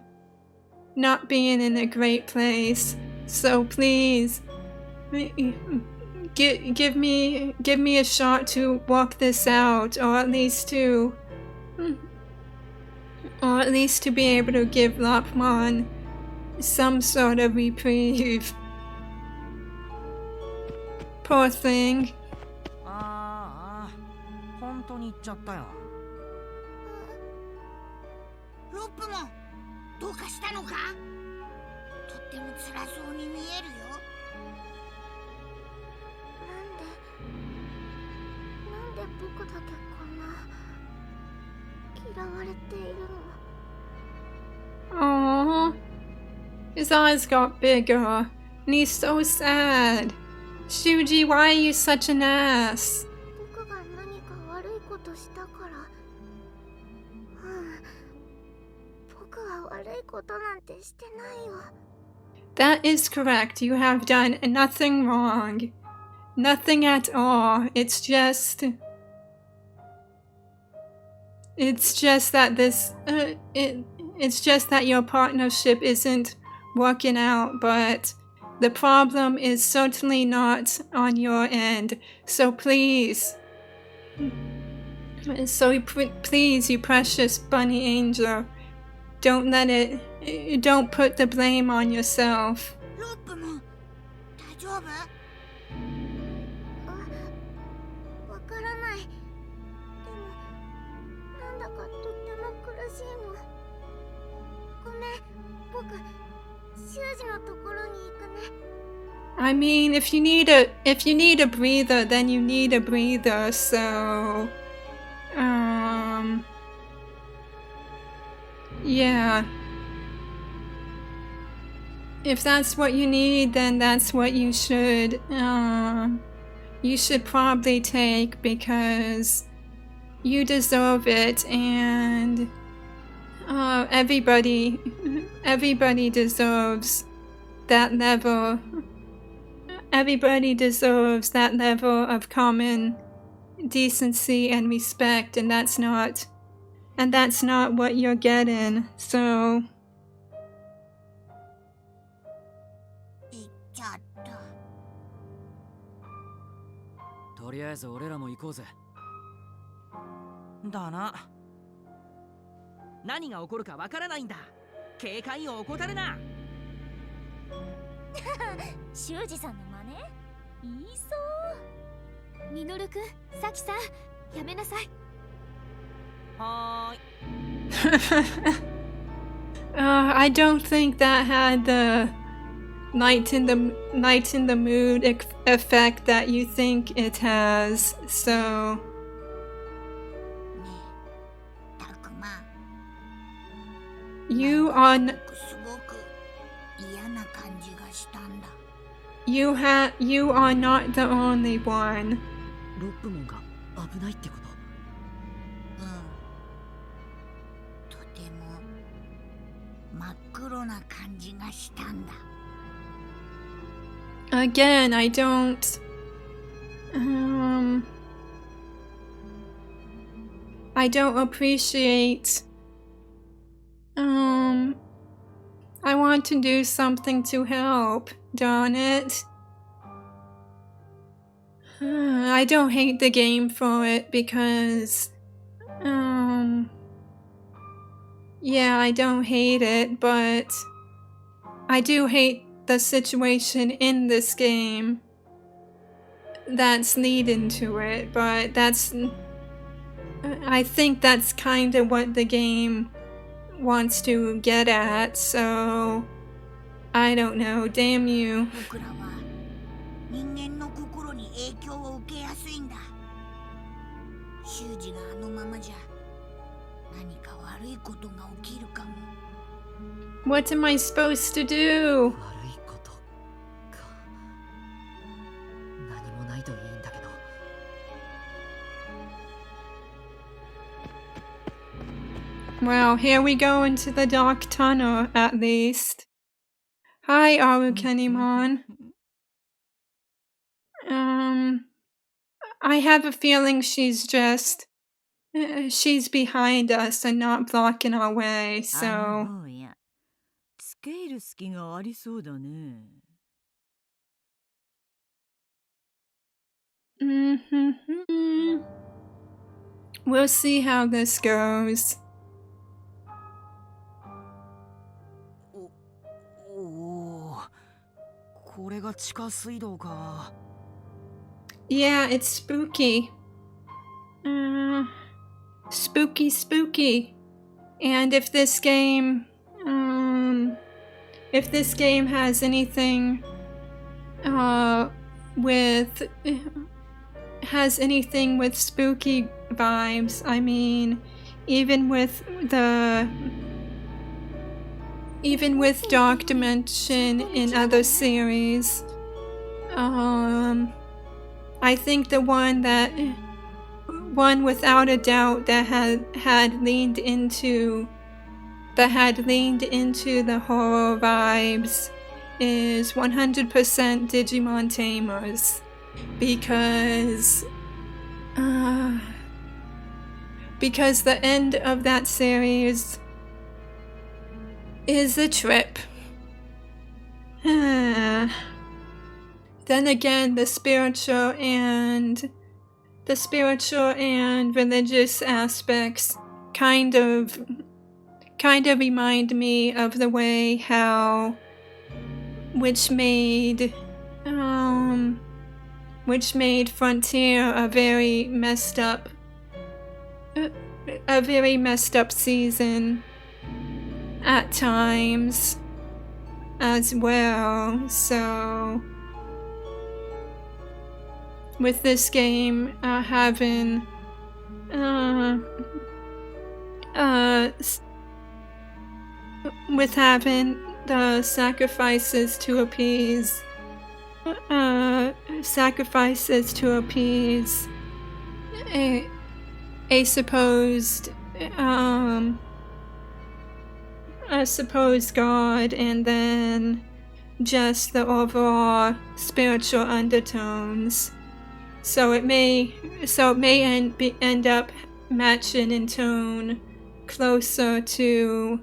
in a great place. So please give me a shot to walk this out, or at least to be able to give Lopmon some sort of reprieve. Poor thing. ああ、本当に言っちゃったよ。ロップもどうかしたのか？とっても辛そうに見えるよ。なんで僕だけこんな嫌われているの？ Aww. His eyes got bigger, and he's so sad. Shuji, why are you such an ass? 僕が何か悪いことしたから。僕は悪いことなんてしてないよ。 That is correct. You have done nothing wrong. Nothing at all. It's just that it's just that your partnership isn't working out, but the problem is certainly not on your end. So please, please, you precious bunny angel, don't put the blame on yourself. ロップも大丈夫？わからない。でもなんだかとっても苦しいの。ごめん、僕修二のところに行くね。 I mean, if you need a breather, then you need a breather. So, yeah. If that's what you need, then that's what you should probably take, because you deserve it, and everybody deserves that level. Everybody deserves that level of common decency and respect, and that's not what you're getting. So 行っちゃった。とりあえず俺らも行こうぜ。だな。何が起こるかわからないんだ。警戒を怠るな。修二さんの真似言いそう。ミノルくん、サキさん、やめなさい。はーい。I don't think that had the light in the mood effect that you think it has. So ねえ、たくま。 you are すごく嫌な感じがしたんだ。 you are not the only one. ロップモンが危ないってこと？とても真っ黒な感じがしたんだ。 Again, I don't appreciate. I want to do something to help. Darn it. I don't hate the game for it because, yeah, I don't hate it, but I do hate the situation in this game that's leading to it, but I think that's kind of what the game wants to get at, so I don't know, damn you. 僕らは人間の心に影響を受けやすいんだ。修二があのままじゃ何か悪いことが起きるかも。 What am I supposed to do? 悪いことか。何もないといいんだけど。Well, here we go into the dark tunnel, at least. Hi, Arukenimon. I have a feeling she's behind us and not blocking our way, so... いや、つけ入る隙がありそうだね。We'll see how this goes. おお、これが地下水道か。Yeah, it's spooky. Spooky. And if this game if this game has anything with spooky vibes. I mean, even with Dark Dimension in other series, I think the one without a doubt that had leaned into the horror vibes is 100% Digimon Tamers, because the end of that series is a trip. Then again, the spiritual and religious aspects kind of remind me of the way how which made Frontier a very messed up season at times as well. So with this game having the sacrifices to appease a supposed god, and then just the overall spiritual undertones. So it may end up matching in tone closer to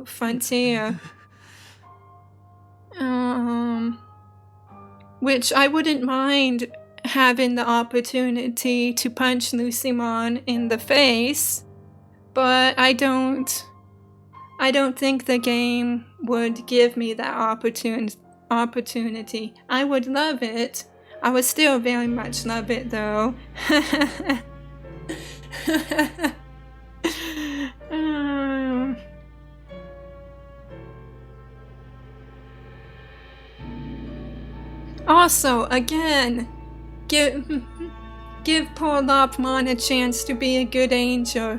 Frontier. Which I wouldn't mind having the opportunity to punch Lucymon in the face, but I don't think the game would give me that opportunity. I would love it. I would still very much love it, though. Also, again, give poor Lopmon a chance to be a good angel.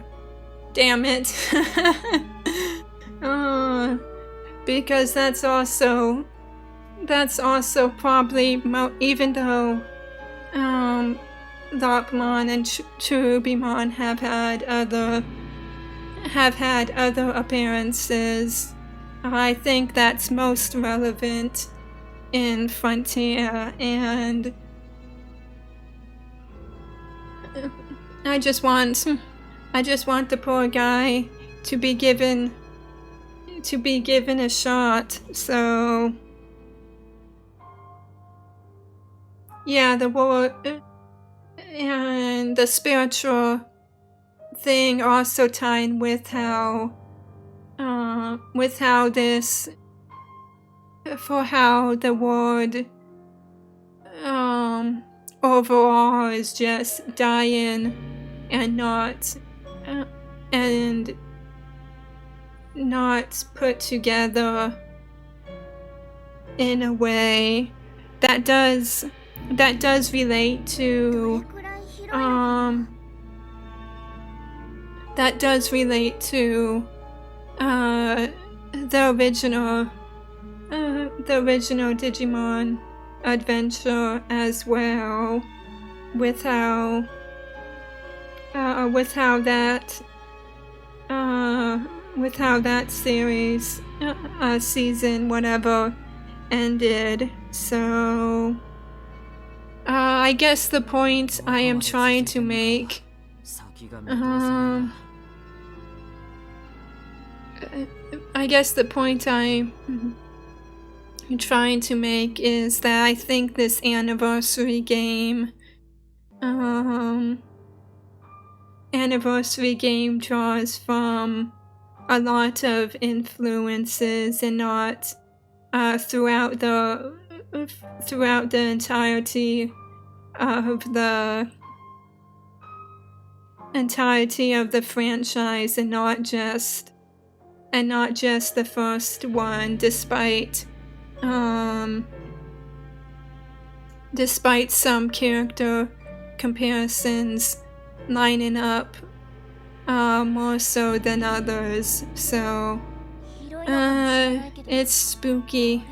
Damn it. Because that's also probably even though Lopmon and Cherubimon have had other appearances, I think that's most relevant in Frontier, and I just want the poor guy to be given a shot. So yeah, the war and the spiritual thing also tied with how the world overall is just dying and not put together in a way that does relate to the original Digimon adventure as well, with how that series season whatever ended. So I guess the point I am trying to make is that I think this anniversary game draws from a lot of influences, and not throughout the entirety of the franchise, and not just and not just the first one, despite some character comparisons lining up more so than others. So it's spooky.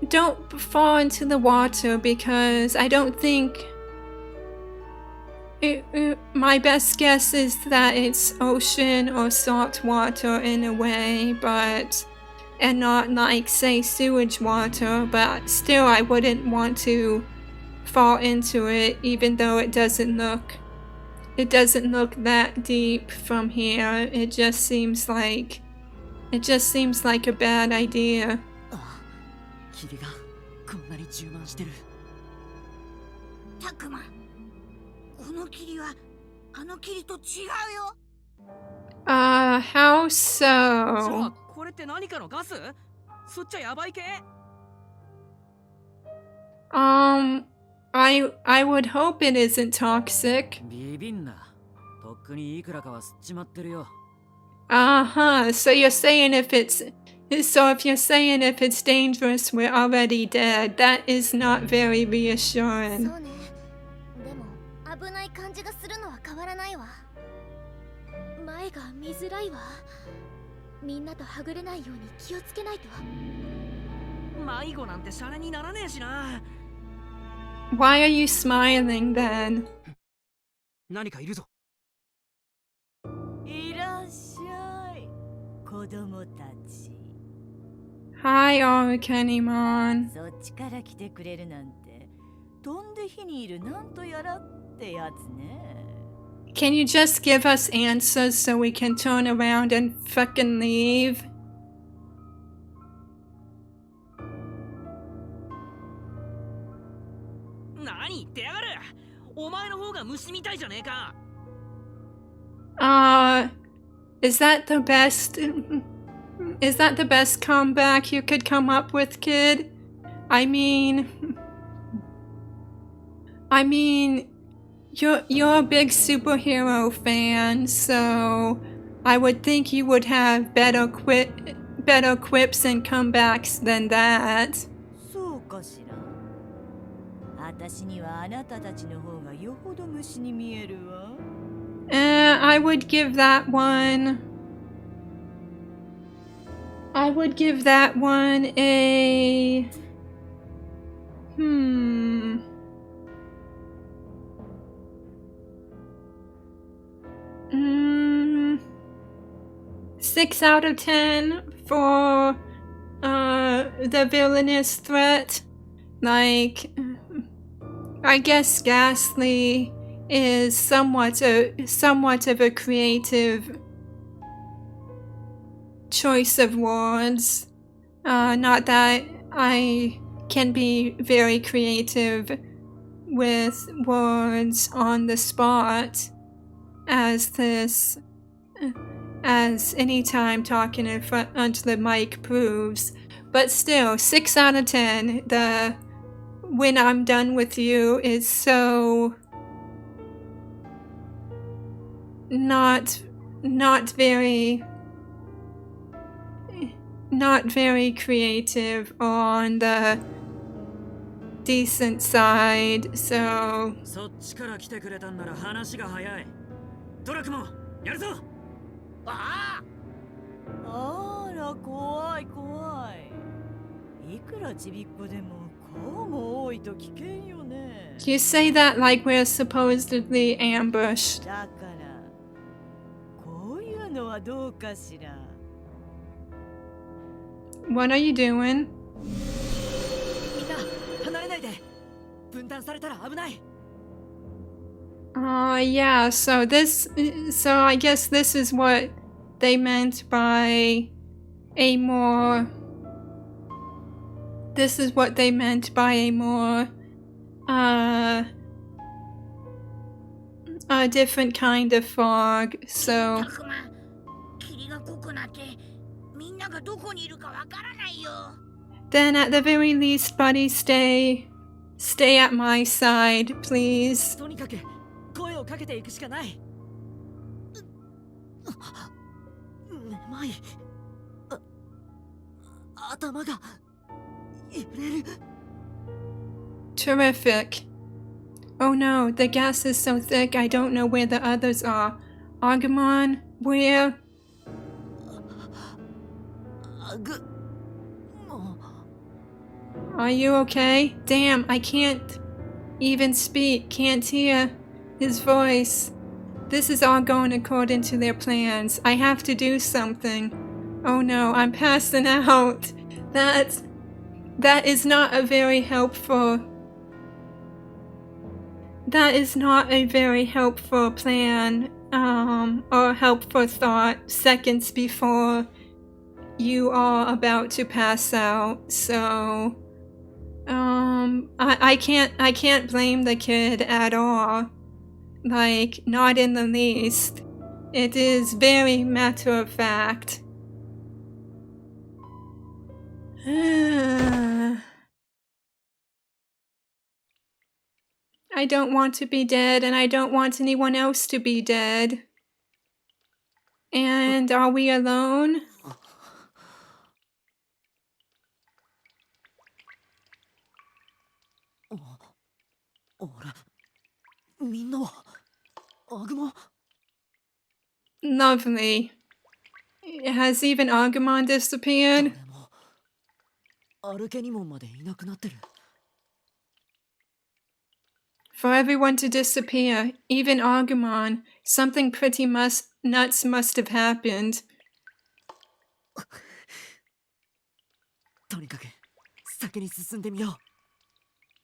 Don't fall into the water, because I don't think my best guess is that it's ocean or salt water in a way, and not like, say, sewage water, but still I wouldn't want to fall into it, even though it doesn't look that deep from here. It just seems like a bad idea. 霧がこんなに充満してる。たくま、この霧はあの霧と違うよ。How じゃ so? あこれって何かのガス？そっちゃやばい系？ I would hope it isn't toxic. ビビんな。とっくにいくらかは吸っちまってるよ。So you're saying if you're saying if it's dangerous, we're already dead. That is not very そ reassuring. うね。でも危ない感じがするのは変わらないわ。前が見づらいわ。みんなとはぐれないように気をつけないと。迷子なんてシャレにならねえしな。 Why are you smiling then? 何かいるぞ。いらっしゃい、子供たち。 Hi, Digimon. そっちから来てくれるなんて、飛んで火にいるなんとやらってやつね。 Can you just give us answers so we can turn around and fucking leave? 何言ってやがる。お前の方が虫みたいじゃねえか。 Is that the best comeback you could come up with, kid? I mean, you're a big superhero fan, so I would think you would have better quips and comebacks than that. そうかしら。私にはあなたたちの方がよほど虫に見えるわ。 I would give that one a 6 out of 10 for the villainous threat. Like, I guess Ghastly is somewhat of a creative choice of words. Not that I can be very creative with words on the spot, as any time talking in front onto the mic proves. But still, 6 out of 10. The "when I'm done with you" is so not very creative or on the decent side. So そっちから来てくれたんなら話が早い。トラクモン、やるぞ。ああら、怖い怖い。いくらちびっこでもこうも多いと危険よね。 you say that like we're supposedly ambushed. だからこういうのはどうかしら。 What are you doing? みんな離れないで。分断されたら危ない。 Yeah, so I guess this is what they meant by a more a different kind of fog. So たくま、霧が濃くなってみんながどこにいるかわからないよ。 then at the very least, buddy, stay at my side, please. とにかく声をかけていくしかない。めまい。頭が揺れる。Terrific. Oh no, the gas is so thick I don't know where the others are. Agumon, where? ぐ、も Are you okay? Damn, I can't even speak, can't hear his voice. This is all going according to their plans. I have to do something. Oh no, I'm passing out. That is not a very helpful. That is not a very helpful plan, or helpful thought seconds before you are about to pass out. So, I can't blame the kid at all. Like, not in the least. It is very matter of fact. I don't want to be dead, and I don't want anyone else to be dead. And are we alone? みんなはアグマ Lovely. Has even Agumon disappeared? 誰もアルケニモンまでいなくなってる。 For everyone to disappear, even Agumon, something pretty nuts must have happened. とにかく先に進んでみよ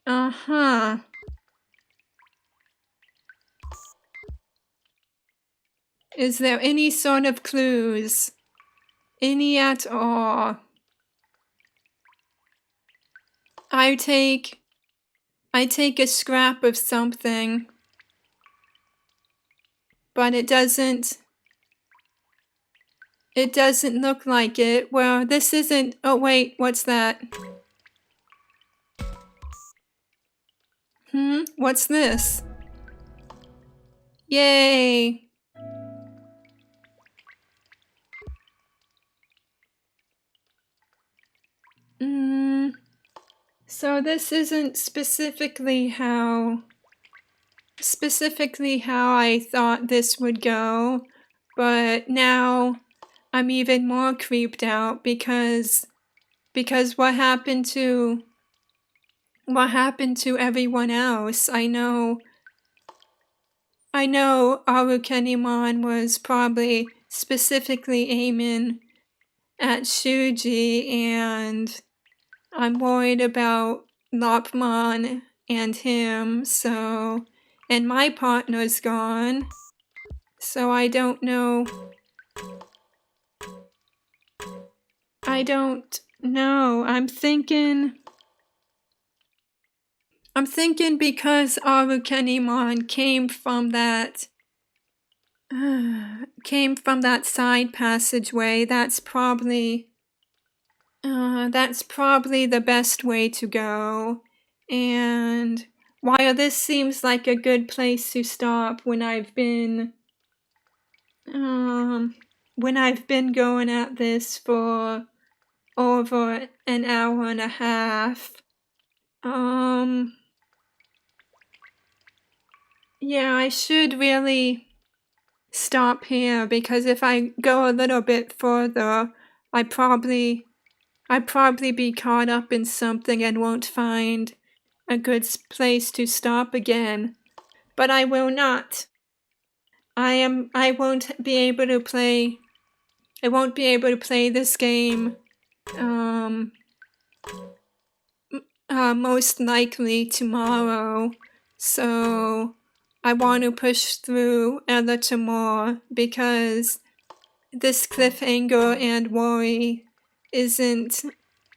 う。 Uh-huh. Is there any sort of clues? Any at all? I take a scrap of something, but it doesn't look like it. Well, this isn't. Oh wait, what's that? What's this? Yay! So this isn't specifically how I thought this would go, but now I'm even more creeped out because what happened to everyone else. I know Arukenimon was probably specifically aiming at Shuji, and I'm worried about Lopmon and him, and my partner's gone, so I don't know. I'm thinking because Arukenimon came from that side passageway, that's probably the best way to go. And while this seems like a good place to stop when I've been going at this for over an hour and a half, yeah, I should really stop here, because if I go a little bit further, I'd probably be caught up in something and won't find a good place to stop again. But I will not. I won't be able to play this game most likely tomorrow. So I want to push through a little more, because this cliffhanger and worry isn't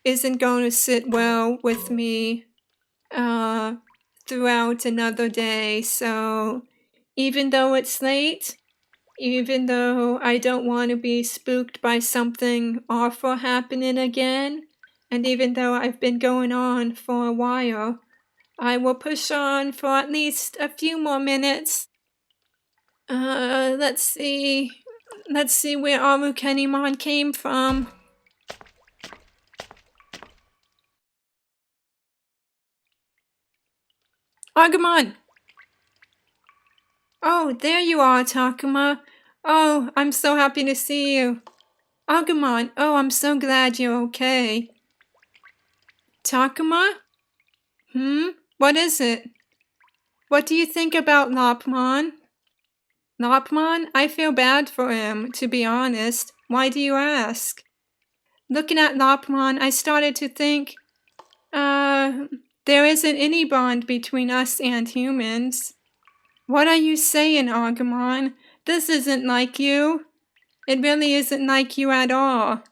going to sit well with me throughout another day. So even though it's late, even though I don't want to be spooked by something awful happening again, and even though I've been going on for a while, I will push on for at least a few more minutes. Let's see. Let's see where Arukenimon came from. Agumon! Oh, there you are, Takuma. Oh, I'm so happy to see you. Agumon, oh, I'm so glad you're okay. Takuma? What is it? What do you think about Lopmon? Lopmon? I feel bad for him, to be honest. Why do you ask? Looking at Lopmon, I started to think, there isn't any bond between us and humans. What are you saying, Agumon? This isn't like you. It really isn't like you at all.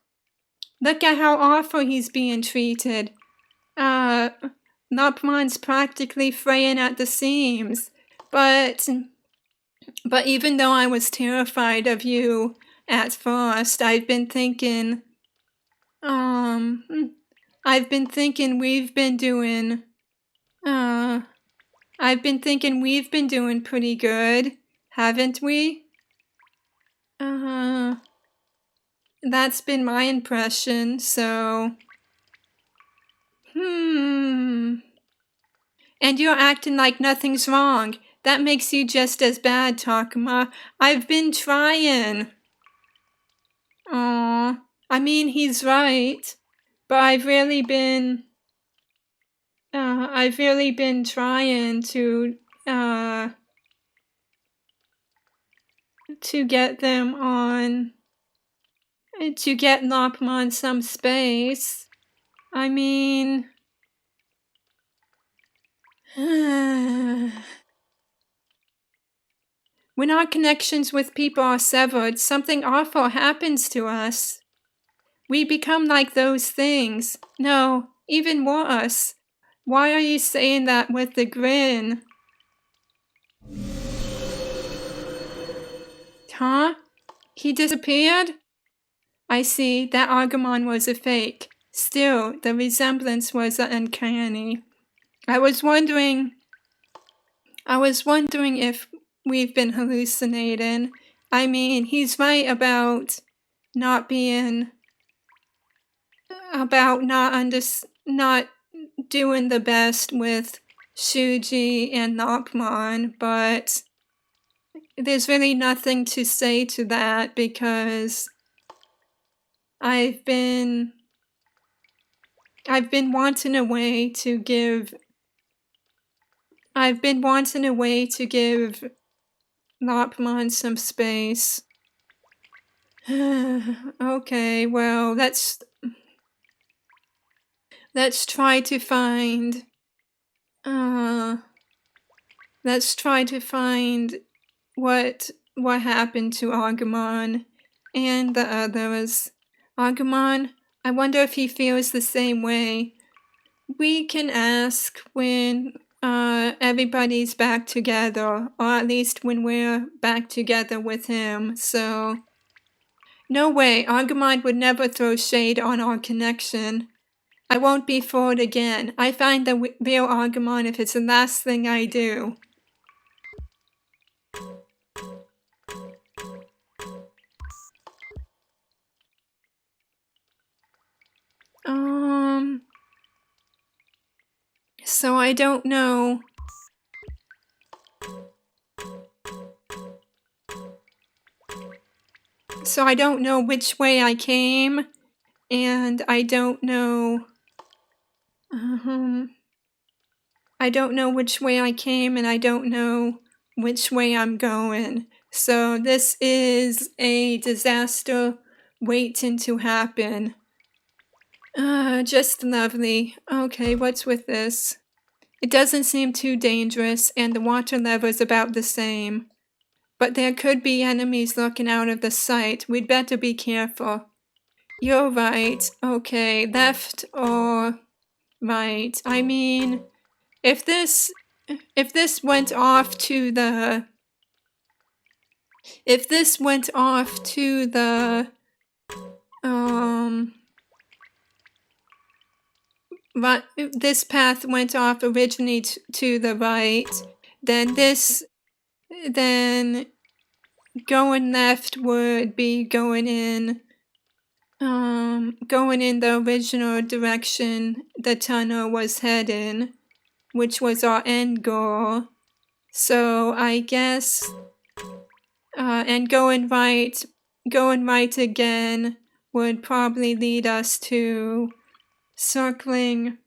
Look at how awful he's being treated. Lopmon's practically fraying at the seams. But even though I was terrified of you at first, I've been thinking we've been doing pretty good, haven't we? That's been my impression, so... And you're acting like nothing's wrong. That makes you just as bad, Takuma. I've been trying. Aw, I mean, he's right. But I've really been trying to get them on... to get Lopmon some space. I mean... When our connections with people are severed, something awful happens to us. We become like those things. No, even worse. Why are you saying that with a grin? Huh? He disappeared? I see, that Agumon was a fake. Still, the resemblance was uncanny. I was wondering if we've been hallucinating. I mean, he's right about not doing the best with Shuji and Lopmon, but there's really nothing to say to that because I've been wanting a way to give Lopmon some space. Okay, well, let's try to find what happened to Agumon and the others. Agumon, I wonder if he feels the same way. We can ask when everybody's back together, or at least when we're back together with him, so... No way, Agumon would never throw shade on our connection. I won't be fooled again. I find the real Agumon if it's the last thing I do. So I don't know. So I don't know which way I came, and I don't know... I don't know which way I came, and I don't know which way I'm going. So this is a disaster waiting to happen. Just lovely. Okay, what's with this? It doesn't seem too dangerous, and the water level is about the same. But there could be enemies looking out of the sight. We'd better be careful. You're right. Okay, left or right? I mean, if this went off to the... If this went off to the... this path went off originally to the right, then going left would be going in the original direction the tunnel was heading, which was our end goal. So I guess, and going right again would probably lead us to circling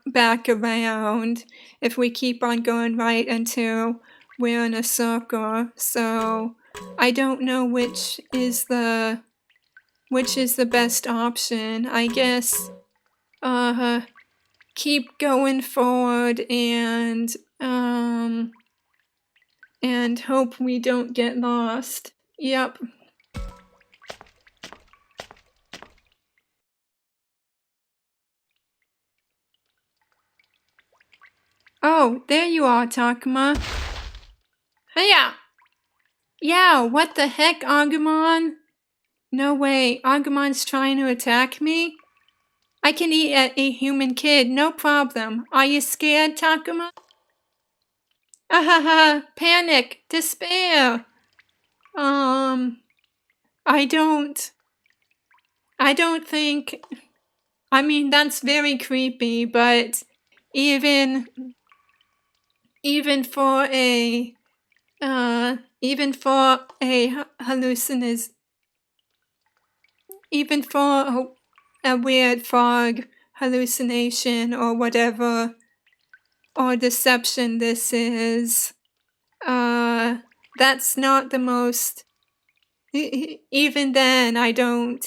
back around if we keep on going right until we're in a circle. So I don't know which is the best option. I guess keep going forward and hope we don't get lost. Yep. Oh, there you are, Takuma. Hiya! Yeah, what the heck, Agumon? No way, Agumon's trying to attack me? I can eat a human kid, no problem. Are you scared, Takuma? Ahaha, panic, despair. I don't think, I mean, that's very creepy, but even for a weird fog hallucination or whatever, or deception this is, that's not the most, even then I don't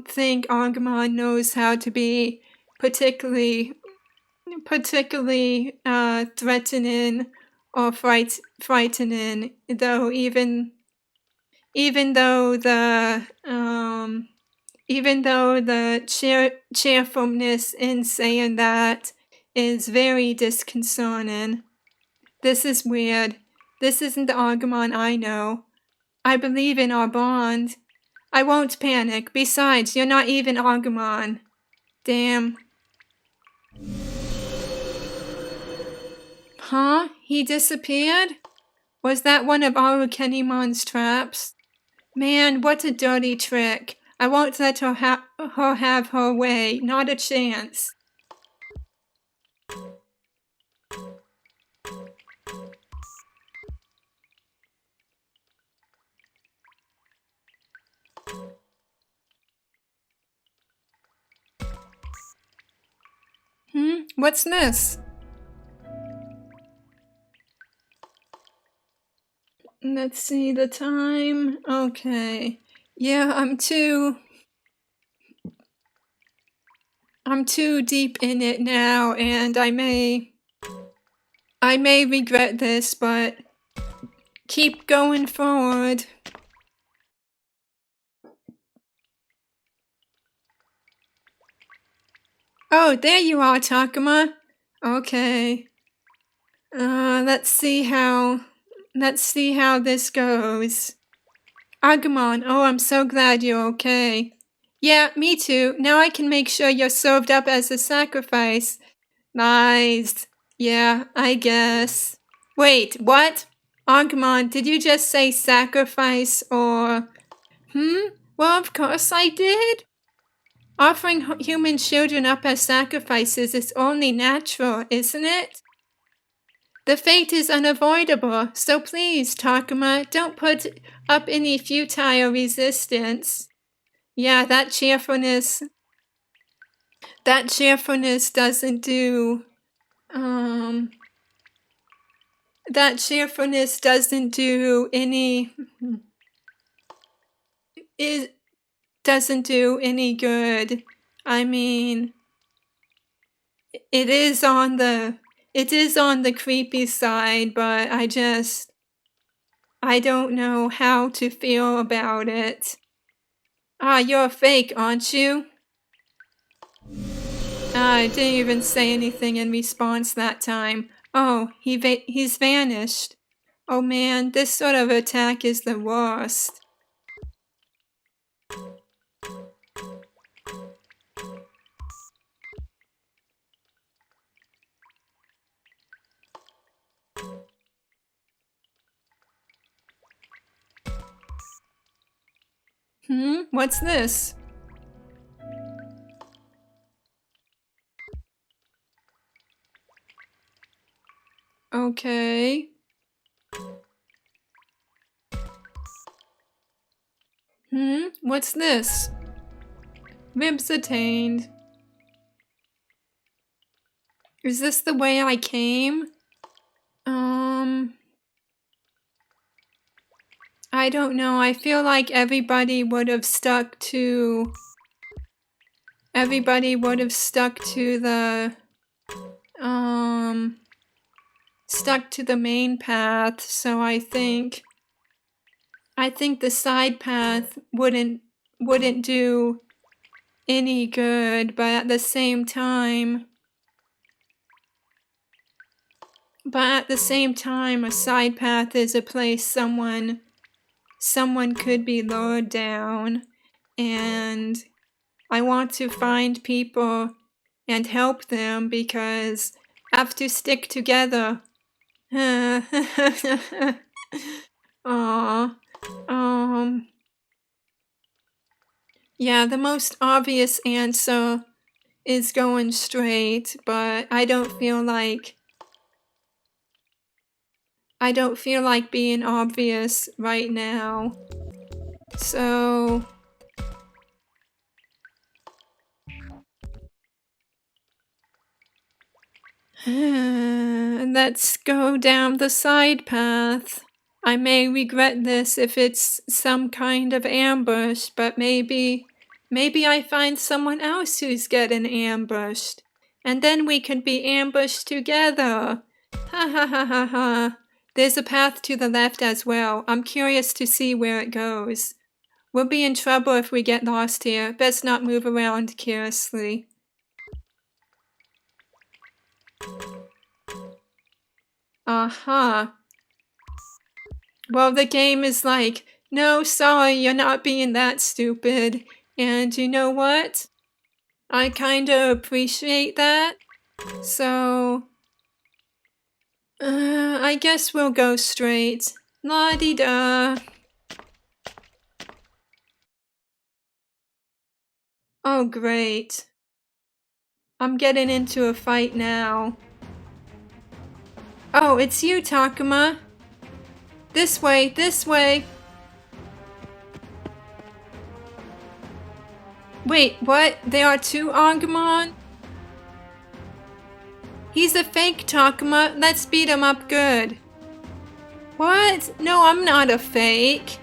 think Agumon knows how to be particularly threatening or frightening, though even though the cheerfulness in saying that is very disconcerting. This is weird. This isn't the Agumon I know. I believe in our bond. I won't panic. Besides, you're not even Agumon. Damn. Huh? He disappeared? Was that one of Arukenimon's traps? Man, what a dirty trick. I won't let her have her way. Not a chance. What's this? Let's see the time. Okay. Yeah, I'm too deep in it now, and I may regret this, but keep going forward. Oh, there you are, Takuma. Okay. Let's see how this goes. Agumon, oh, I'm so glad you're okay. Yeah, me too. Now I can make sure you're served up as a sacrifice. Nice. Yeah, I guess. Wait, what? Agumon, did you just say sacrifice or... Well, of course I did. Offering human children up as sacrifices is only natural, isn't it? The fate is unavoidable, so please, Takuma, don't put up any futile resistance. Yeah, that cheerfulness doesn't do, any good. I mean, it is on the creepy side, but I don't know how to feel about it. Ah, you're a fake, aren't you? I didn't even say anything in response that time. Oh, he's vanished. Oh man, this sort of attack is the worst. What's this? Okay. What's this? Ribs attained. Is this the way I came? I don't know. I feel like everybody would have stuck to the main path, so I think the side path wouldn't do any good, but at the same time, a side path is a place someone could be lured down, and I want to find people and help them because have to stick together. Aww. Yeah, the most obvious answer is going straight, but I don't feel like being obvious right now. So let's go down the side path. I may regret this if it's some kind of ambush, but maybe I find someone else who's getting ambushed, and then we could be ambushed together. Ha ha ha ha ha. There's a path to the left as well. I'm curious to see where it goes. We'll be in trouble if we get lost here. Best not move around carelessly. Aha. Well, the game is like, no, sorry, you're not being that stupid. And you know what? I kinda appreciate that. So, I guess we'll go straight. La-di-da. Oh, great. I'm getting into a fight now. Oh, it's you, Takuma. This way, this way. Wait, what? There are two Agumon? He's a fake, Takuma. Let's beat him up good. What? No, I'm not a fake.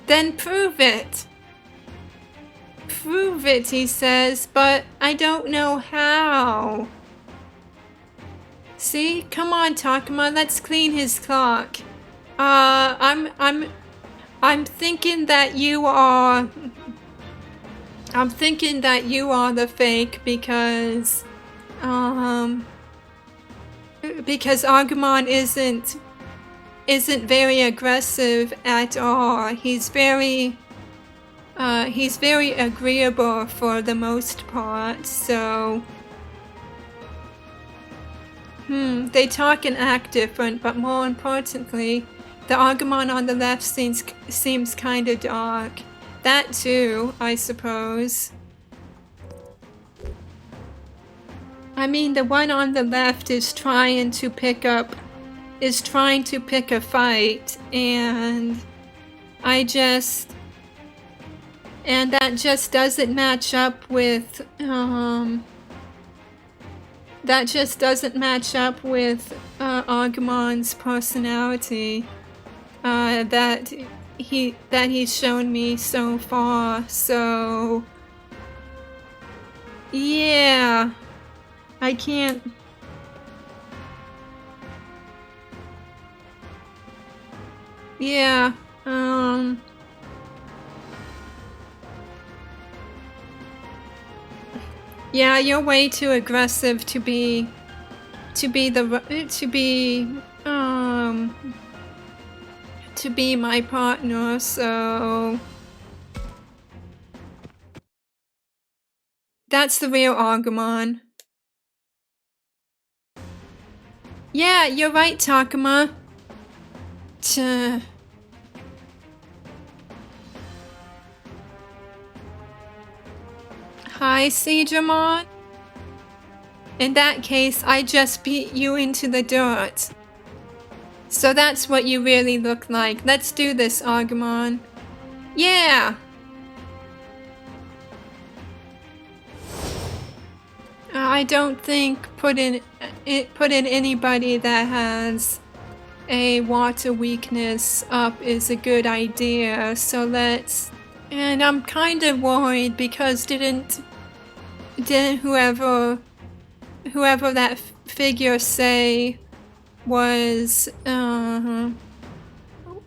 Then prove it. Prove it, he says, but I don't know how. See? Come on, Takuma, let's clean his clock. I'm thinking that you are... I'm thinking that you are the fake because Agumon isn't very aggressive at all. He's very agreeable for the most part, so... they talk and act different, but more importantly, the Agumon on the left seems kinda dark. That too, I suppose. I mean, the one on the left is trying to pick a fight, and that just doesn't match up with, Agumon's personality, that he's shown me so far, so... Yeah... I can't... Yeah, yeah, you're way too aggressive to be my partner, so... That's the real Agumon. Yeah, you're right, Takuma. Hi, Digimon. In that case, I just beat you into the dirt. So that's what you really look like. Let's do this, Agumon. Yeah! I don't think put in anybody that has a water weakness up is a good idea. So let's... And I'm kind of worried because didn't whoever that figure say was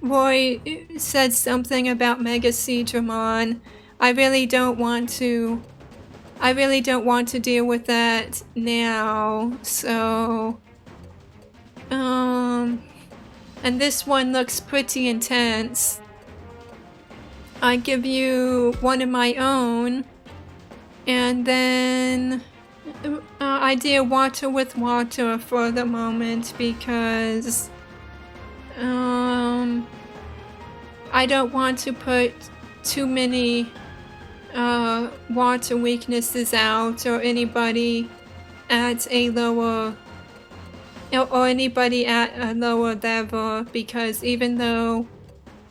Roy said something about Mega Digimon. I really don't want to deal with that now. So and this one looks pretty intense. I give you one of my own, and then I do water with water for the moment because I don't want to put too many water weaknesses out, or anybody at a lower level, because even though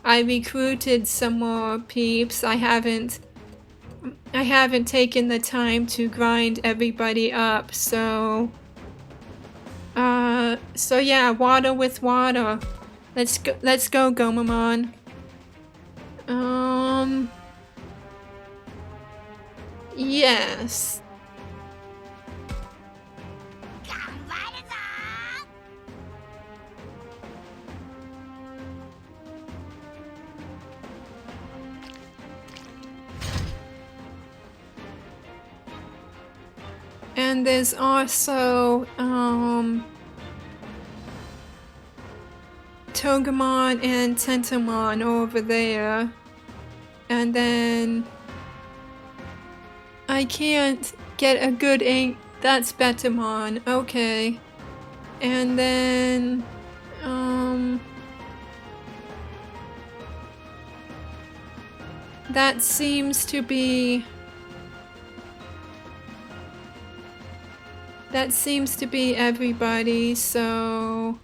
I recruited some more peeps, I haven't taken the time to grind everybody up, so yeah, water with water. Let's go, Gomamon. Yes. And there's also Togemon and Tentomon over there. And then I can't get a good ink. That's Betamon. Okay. And then that seems to be everybody, so...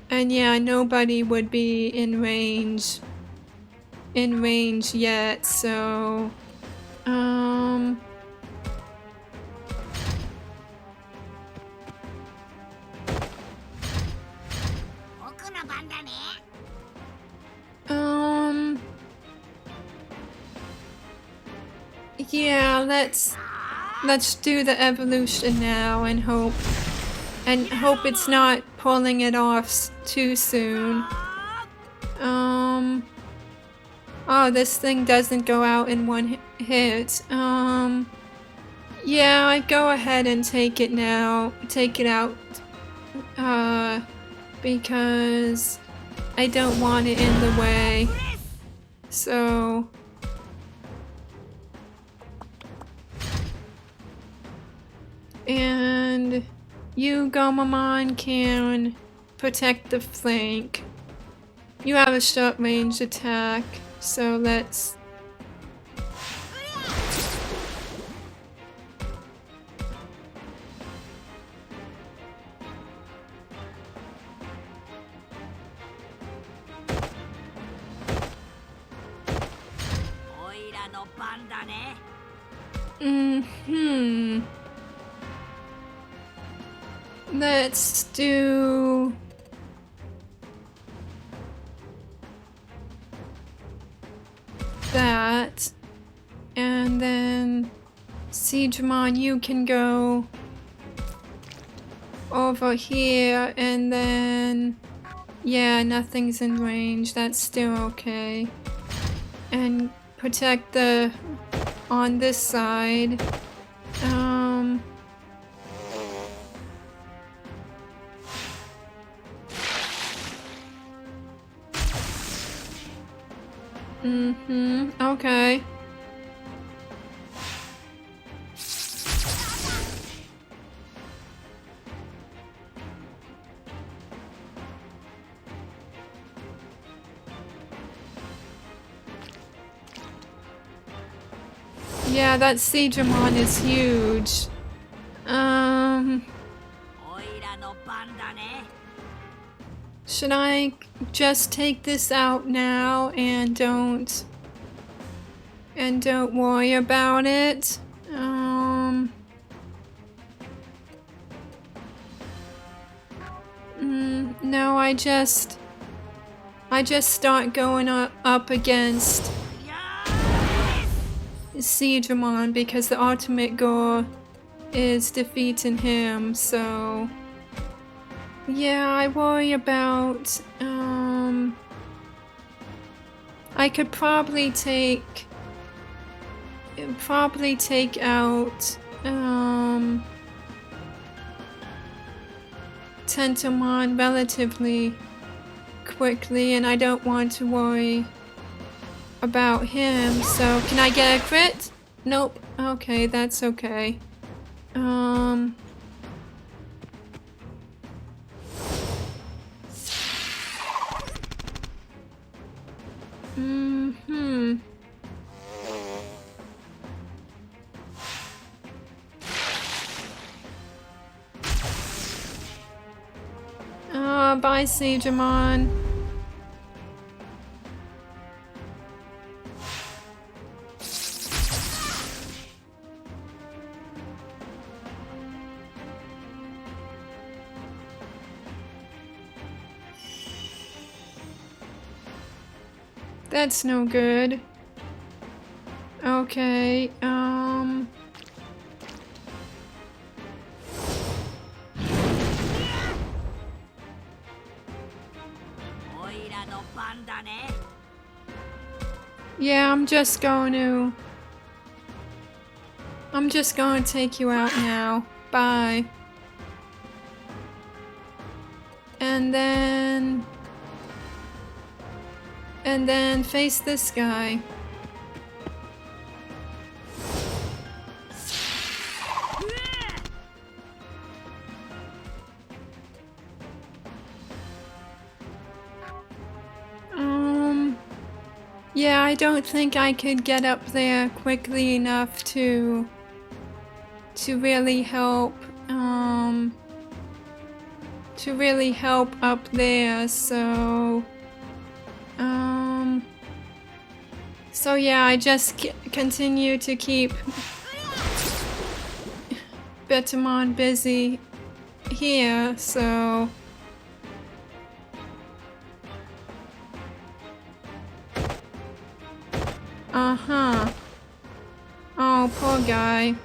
And yeah, nobody would be in range yet, so... Yeah, let's do the evolution now and hope it's not pulling it off too soon. Oh, this thing doesn't go out in one hit. Yeah, I go ahead and take it now. Take it out. Because I don't want it in the way. So... And you, Gomamon, can protect the flank. You have a short range attack, so let's... Let's do... that. And then... Digimon, you can go... over here, and then... Yeah, nothing's in range. That's still okay. And protect the... on this side. Okay. Yeah, that Digimon is huge. おいらの番だね。 Should I just take this out now and don't worry about it? No, I just start going up against Digimon because the ultimate goal is defeating him, so yeah, I worry about I could probably take out Tentomon relatively quickly, and I don't want to worry about him. So can I get a crit? Nope. Okay, that's okay. Bye, Digimon. That's no good. Okay, yeah, I'm just going to take you out now. Bye. And then face this guy. Yeah, I don't think I could get up there quickly enough to really help up there, so yeah, I just continue to keep Betamon busy here, so oh, poor guy.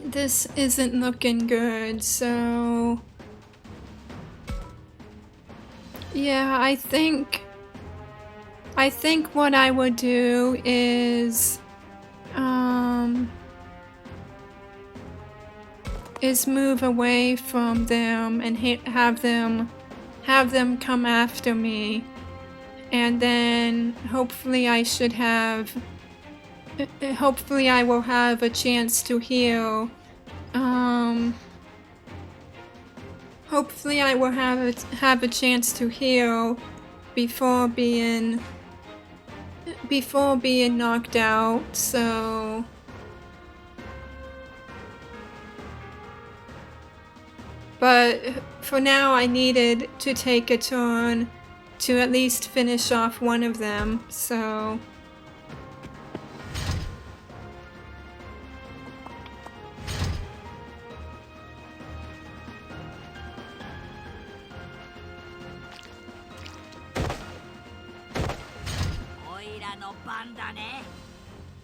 This isn't looking good, so yeah, I think what I would do is move away from them and have them come after me, and then hopefully I will have a chance to heal. Hopefully I will have a chance to heal before being knocked out, so but for now I needed to take a turn to at least finish off one of them, so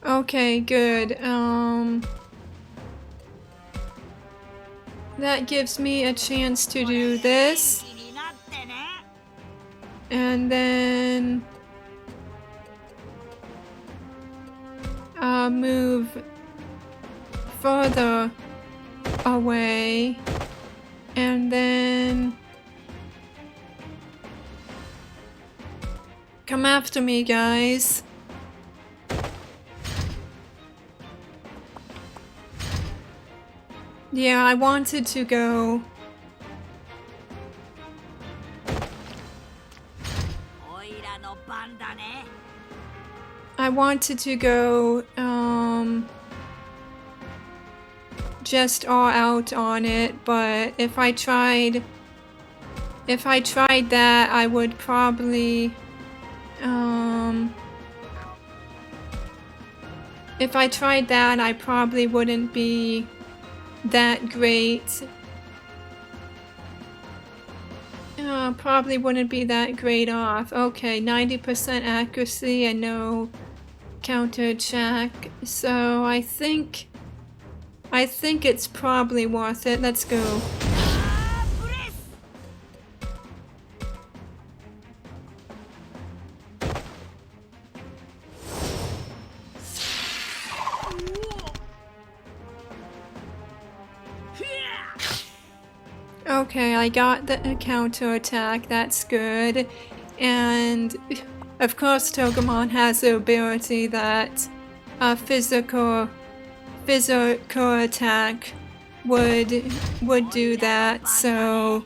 okay, good. That gives me a chance to do this. And then move further away, and then come after me, guys. Yeah, I wanted to go. I wanted to go, just all out on it, but if I tried that, I would probably, if I tried that, I probably wouldn't be that great. Probably wouldn't be that great off. Okay, 90% accuracy and no counter attack. So I think it's probably worth it. Let's go. Okay, I got the counter attack. That's good. And of course, Togemon has the ability that a physical attack would do that. So,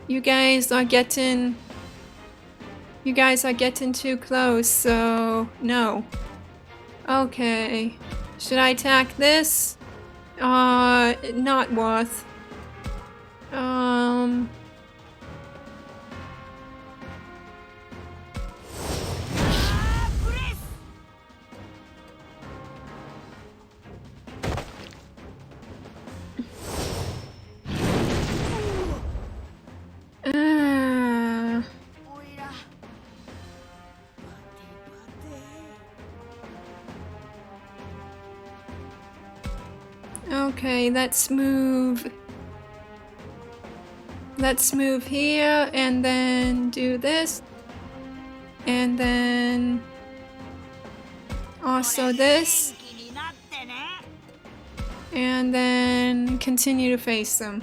you guys are getting too close. So no. Okay. Should I attack this? Not worth. Okay, let's move here and then do this. And then also this. And then continue to face them.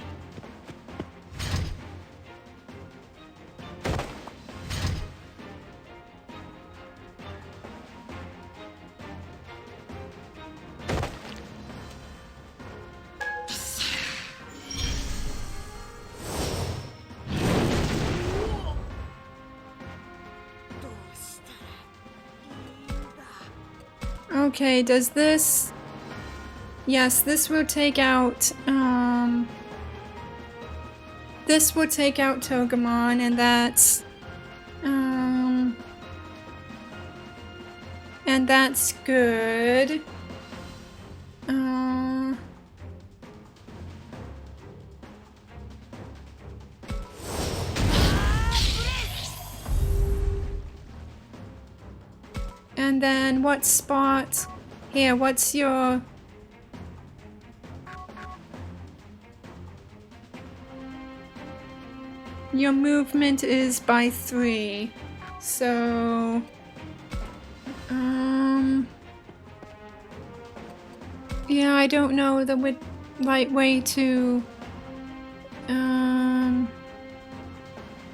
Okay, does this... Yes, this will take out, this will take out Togemon, and that's, and that's good. And then what spot? Here, what's your... Your movement is by 3. So... Yeah, I don't know the right way to...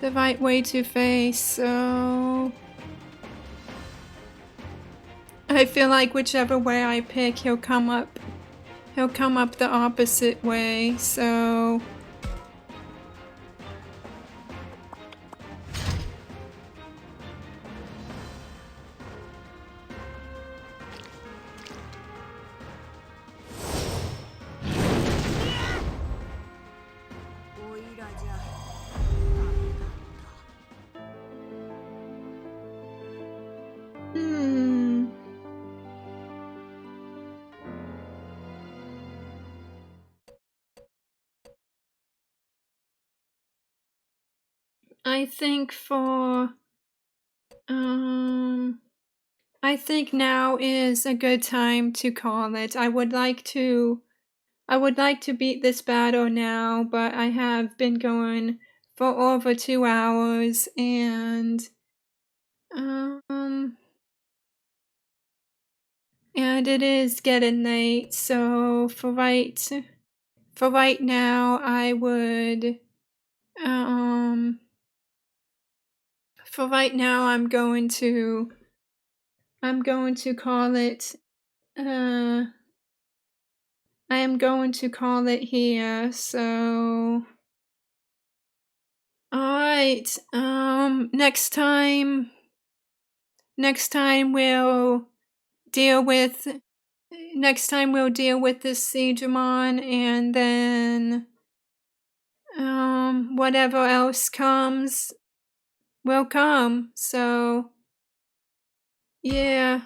the right way to face, so... I feel like whichever way I pick, he'll come up the opposite way, so... I think for... I think now is a good time to call it. I would like to beat this battle now, but I have been going for over 2 hours, and And it is getting late, so for right now, I would, for right now, I'm going to call it, I am going to call it here, so... Alright, next time we'll deal with this Digimon, and then, whatever else comes will come, so, yeah.